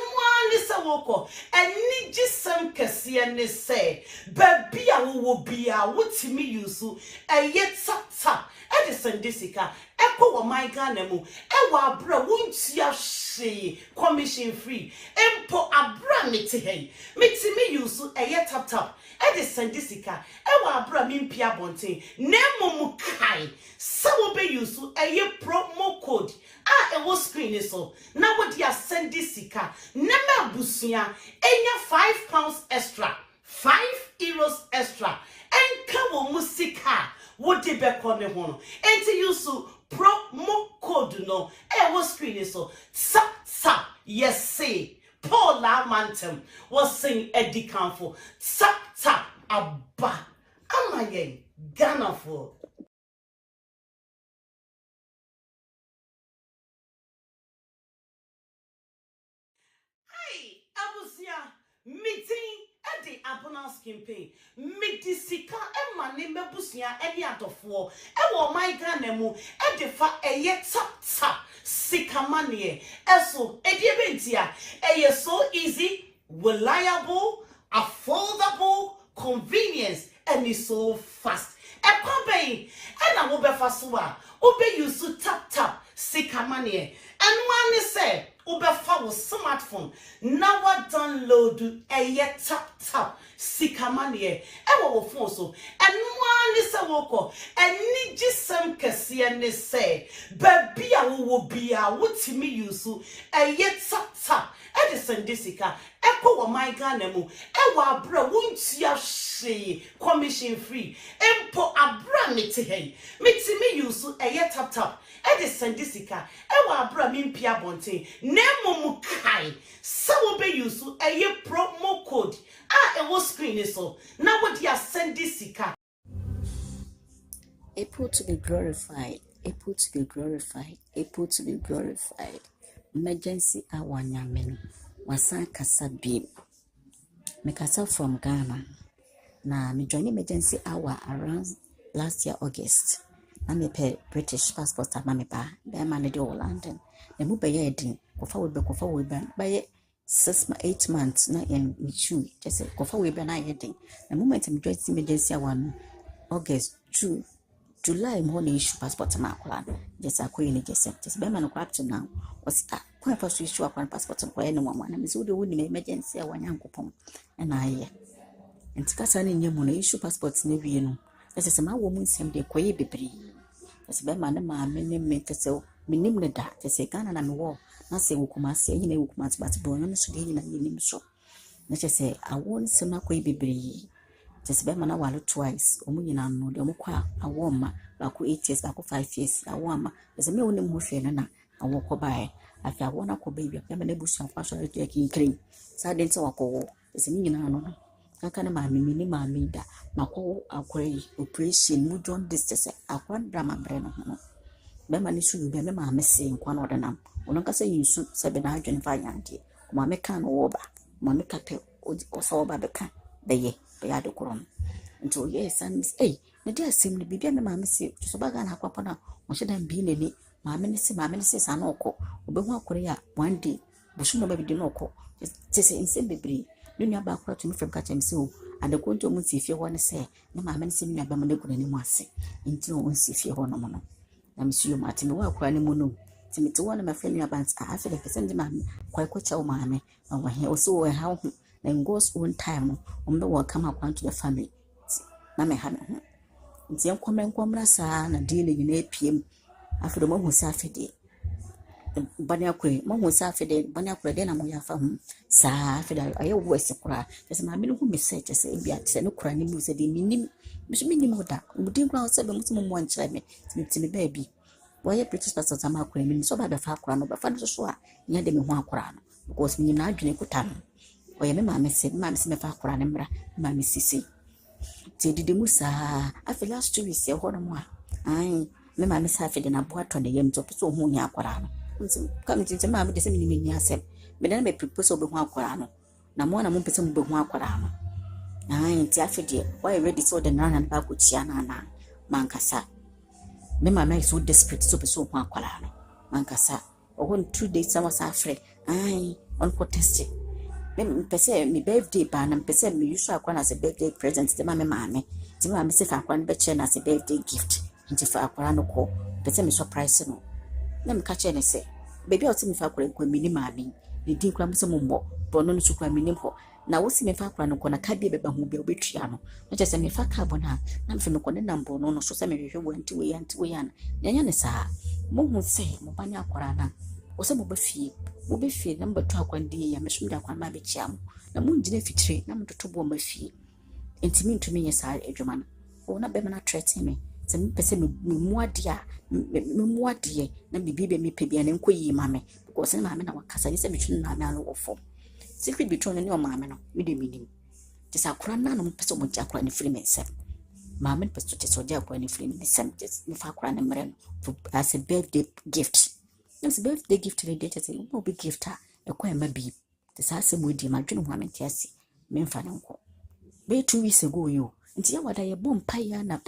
lisa woko eni gisem kese ne say baby a wo bia wotimi yusu tap Edison Disica, Echo or my Ganemu, Ewa bra won't ya she commission free, Empo abra miti me use tap Edison Disica, Ewa bra mimpia bonte, Nemo mukai, Sawo be use promo code. It was screen so now what ya send Disica, Nema busia, enya £5 extra, €5 extra, and come musika. What did back on the one? And to use promo code no. Was screen so tap yes say Paul Lamantem was saying Eddie Campo tap abba. Am I Ghana for? Hey, Abusia meeting. The abundance campaign, Medisika, and my name Busia, any atofo, and my ganemu, and the fa a tap, sikamanie, eso, edibentia, so easy, reliable, affordable, convenience, and it's so fast. A company, and I will be fasua, obey you so tap, sikamanie, and one is said. Ubefa smartphone now download a tap sikamanie ewo phone so and one is a woko and ni gisem kese ne say baby a wo bia wotimi use tap Edison Disica Echo or my Ganemu Ewa bra won't ya she commission free Empo abra miti me use tap Edison Disica Ewa bra mimpia bonte Nemo mukai Sawo be use promo code it was screen so now what ya send Disica Able to be glorified, able to be glorified, able to be glorified. Emergency hour nyameno. Wasan kasa bim. Me kasa from Ghana. Na me join emergency hour around last year August. Na me pay British passport ama me pa. Be ma ne de London. Na mu be ye din. Kofa we be 8 months na en michu. Just kofa we be na ye din. Na moment me join emergency hour no August 2 July morning issue passport na akwala just akoyi ni just be man up to now was quite first issue akwan passport ko ene mama na me so de woni emergency a wanyankopon na aye entikasa ne nyemu na issue passport na wie no just ma wo mu nsem de koye bebre just be man ma me me tese minim ne da tese Ghana na me wo na se wukuma se nyina wukuma but bo no so de nyina yenim so na tese awon se na koye bebre just be mana walo twice omu nyina no de omukwa awoma bako 8 years bako 5 years awoma just me woni mu hwe na awoko bae afi awona ko baby ya me na busu akwa so de kinkrin sa de nti wakowo just me nyina no kaka na maami ni maami da mako akwai operation mu don distance akwa drama bre no no be mani su be me maami se nkwa no de nam ono kasa yinsu se be na adwen fa yante kuma me kan wo ba ma me kate o so ba be kan be ye ya de korom nto yes and eh na dia sim ni bibia me maami se so ba ga na akwa na o hye dan bi ne ni maami ne se sa na okọ obehu akore ya one day busu no ba bi de na okọ tese inse bebre nua ba akora to me from catch me so and ko nto mu ti fie ho ne se na maami ne se nua ba mo ne guna ni mu ase nti o nsi fie ho no mo no na misiyo mati me wa akora ne mu no ti me to wona ma friend nua ba nta afi de pese ndi maami kwai ko cha o maami na wo he o so wo ha ho na goes one time ombe wo come up to the family na me ha me ho nti enkomra saa na de ne nyina epiem afi de mo hu sa afi de bani akure mo hu sa afi de bani akure de na mo ya fa hu saa afi da aye wo ese kura tese ma me no hu message tese bia tese no kura ni mu se de minim minim oda mudin kura se be muti mo nkyere me ti me ba bi wo ye British passport ama akure me so ba be fa akura no ba fa so a nya de me hu akura no because minim na adwene kuta no oye me maami se me fa akura ne mra maami sisi ti didi musa afi last 2 weeks ye ho no mo a ai me maami sa afi de na bo ato ne yem to so hu nya akura no nti kam ti maami de se me ni asem me na me propose obe hu akura no na mo na mo pese mo be hu akura no ai ti afi de why ready so the na ba ko chia na mankasa me maami so desperate so pese hu akura no mankasa o 2 days sama sa afre ai on ko test pese me birthday ba na pese me use akwa na se birthday present de ma me maame ti ma me se fa akwa no be che na se birthday gift nti fa akwa no ko pese me surprise no na me ka che ne se baby o ti me fa akwa ko mini maame ne din kwa me se mo mbo bo no so kwa mini ho na wo si me fa akwa no ko na ka bi beba ho bi obetua no na che se me fa ka bo na me fe me ko ne nambo no so se me hwehwe wo anti we ya na nya ne sa mo hu se mo ba ne akwa na wo se mo ba fie na mbato akwandi ya mesumda kwa ma bechiam na munjine fitire na mtoto bo ma fie entimi ntumi yesa adwuma no wo na be na threat me se me pese me muade na bibi me pe bia na nkoyi ma me because na me na wakasa ni se metunu na me alo wofo secret between ni o ma me no me de minim ti sa kura na no pese mo jakura ni free me se ma me pese to ja kwa ni free me se me fa kura na mre no as a birthday gift. It's birthday gift to the data say no big gift a kwa ma bi the sase mo di ma dwene ho amentiase me mfa ne nko be 2 weeks ago yo nti ya wada ye bom paya na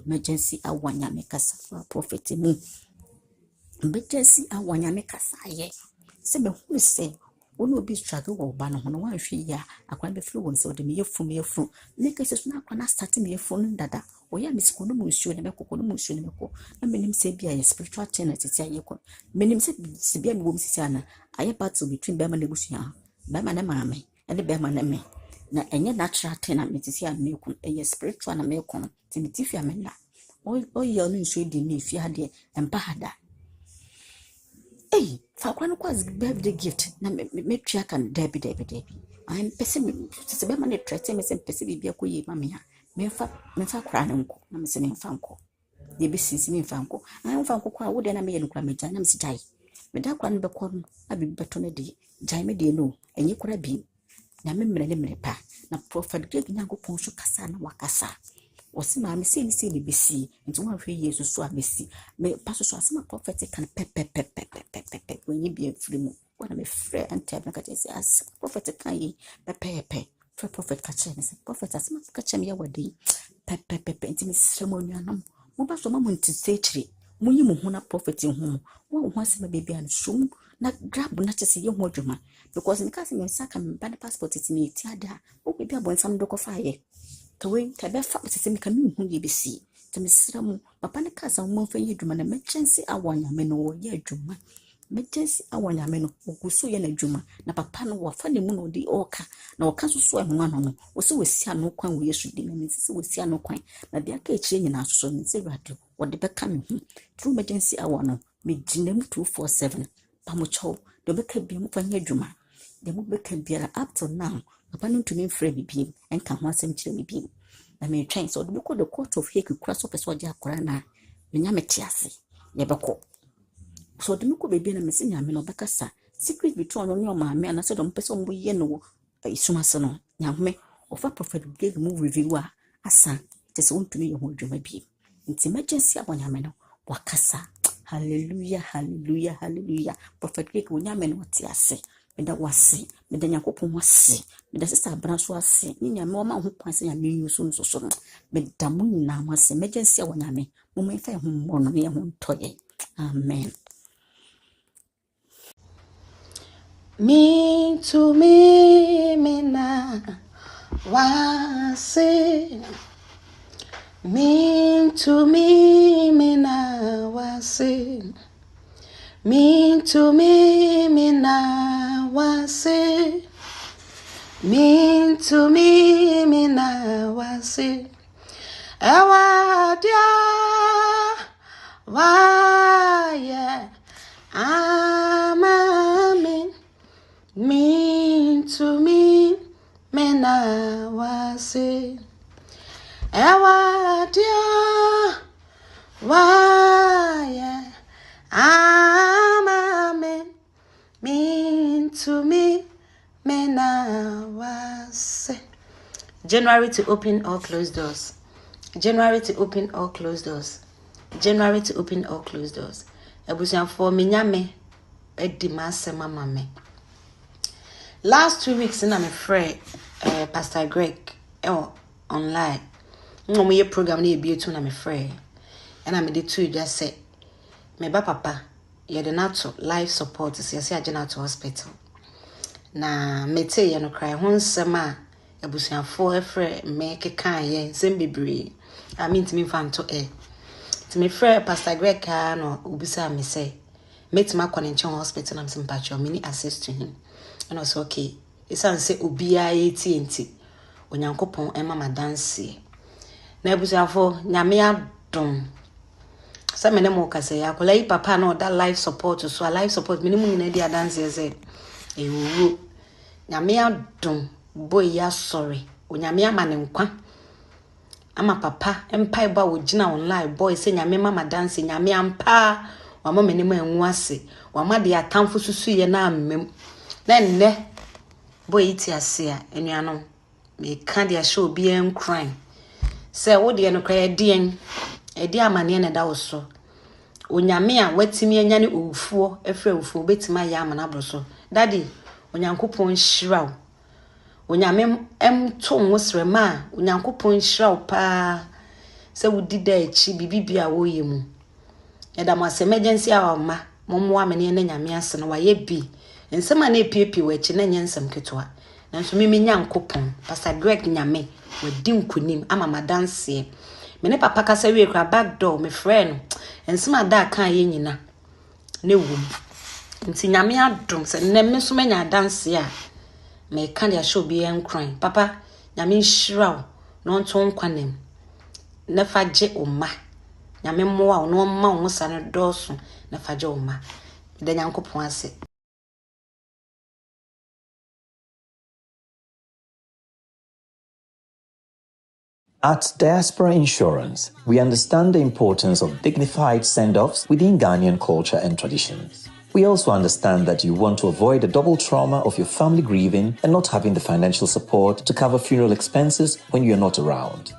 emergency awanya me kasa for prophet me emergency awanya me kasa ye se be hu se wonu obi struggle wo ba no ho no wan hwe ya akwan be flu won se ode me yefu me kase so na akwan start me yefu no dada oya misiko no musuo ne mekoko no musuo ne meko na menim se bia ye spiritual tenant ti ayeko menim se bia me wo msisi ana aye battle between bema na busua bema na maame ene bema na me na enye natural tenant metisi a meko eye spiritual na meko timitifi amena oye no nsuo di me fi ade empa hada fa kwa no kwaz birthday gift na me tria kan debi I'm pessing se bema na trete me se pese bibia koyi ma me ha me fa kra na nko na me se me fa nko ye be sisi me fa nko an fa nko kwa wo de na me ye nkra me gya na me si dai me da kwa no be ko no abi beto ne de gya me de no enyi kra bi na me mre pa na prophet Greg Nyankopon so kasa na wakasa wosi ma me se ni besi nti wo hwe yesu so abesi me paso so asema prophet kan pepe when you be free mu wana me frɛ ante na ka tese as prophet kan yi pepe prophet ka kyerɛ ne prophet asema ka kyerɛ me ya wadi pepe nti me srɛ mo nuanam mo ba so ma mo ntise kyire mo yi mo ho na prophet ho wo ho asema bebi an shum na grab na kyese ye ho adwuma because me ka se me saka me ba passport ti me ti ada o bebi abonsam do ko fa ye kawe tabe fa tese me ka me hu ye besi teme srɛ mo papa ne ka sa mo fa ye adwuma na emergency awanya me no wo ye adwuma emergency awanya me no oguso ye na adwuma na papa no wa fa ne mu no di oka na oka so ehwa no wo se wasi ano kwan wo yesu di me se wasi ano kwan na de aka ekyire nyina so me se radio wo de beka me hu through emergency awa no me ginem 247 pa mo chow de beka bi mo fa ye adwuma de mo beka biara up to now papa no ntumi mfrɛ bibi enka ho asɛm kyerɛ bibi na me twen so de beko the court of Hague kura so person de akora na me nya me tiase ye beko so de meko bebi na me se nya me no bekasa secret between no no maame ana se do person mo ye no isumase no nya me ofa prophet Greg mu review a asa te se wontumi ye ho adwuma bi nti emergency abonya me no wakasa hallelujah prophet Greg wonya me no tiase meda wase meda Nyankopon wase meda sister branso ase nya me o ma ho kwanse nya me yusu no so meda mo nyina mo ase emergency wonya me mo me fa ho mo no ye ho ntoye amen. Me to me na wase me to me na wase me to me na wase me to me na wase awadia waya amame me to me na wase awadia waya amame me to me na wase. January to open all closed doors. January to open all closed doors. January to open all closed doors. Ebusian for minyame edi masema mame. Last 2 weeks in I'm afraid Pastor Greg online. No ye program na be too na me frɛ. And I made two just say me ba papa ye de nato life support is yes agena to hospital. Na mete ye no cry ho nsɛm a abusuafo efre me keka ye nsɛm bebree. I mean to me fan to to me frɛ Pastor Greg ka no obisa me say metima kɔ hospital na msim patcho mini access to him. And I was okay. Esan say obia ye TNT. Onyankopɔn ema madanse. Na abusuafo nyame adom. Sa me ne mo kase ya kola yi papa no that life support so life support minimum nyina di adanse say ewu nyame adom boy ya sorry onyame ama ne nkwa ama papa empai ba ogina online boy say nyame mama dance nyame ampa wama me ne ma enwu ase wama de atamfo susu ye na amem na nne boy iti ase a enuanom me ka de show bi en crime say wo de no kra de edi amane ne da wo so onyame a watimi anya ne owufuo efre owufuo betima ya amana broso daddy onyankopon hyiraw onyame to nwosrema onyankopon hyiraw pa se wudi da echi bibibia wo yemu eda mo emergency awa ma mommo amene ne nyame ase no waye bi nsema na epiepie wa echi na nyensem ketwa nanso mimi nyankopon Pastor Greg nyame wadi nkunim ama madanse me ne papa kasa wie kra back door me friend nsema da kan ye nyina ne wum nti nyame adom se ne me so manya danse a me kan ya show bi en crying papa nyame hyiraw no nto nkwanem na faje oma nyame mmoa no ma wo sa no doso na faje oma de nyankopon ase. At Diaspora Insurance, we understand the importance of dignified send-offs within Ghanaian culture and traditions. We also understand that you want to avoid the double trauma of your family grieving and not having the financial support to cover funeral expenses when you're not around.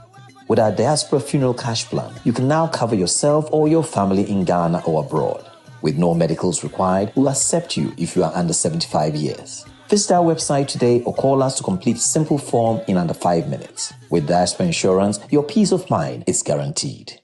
With our Diaspora Funeral Cash Plan, you can now cover yourself or your family in Ghana or abroad. With no medicals required, we'll accept you if you are under 75 years. Visit our website today or call us to complete a simple form in under 5 minutes. With Diaspora Insurance, your peace of mind is guaranteed.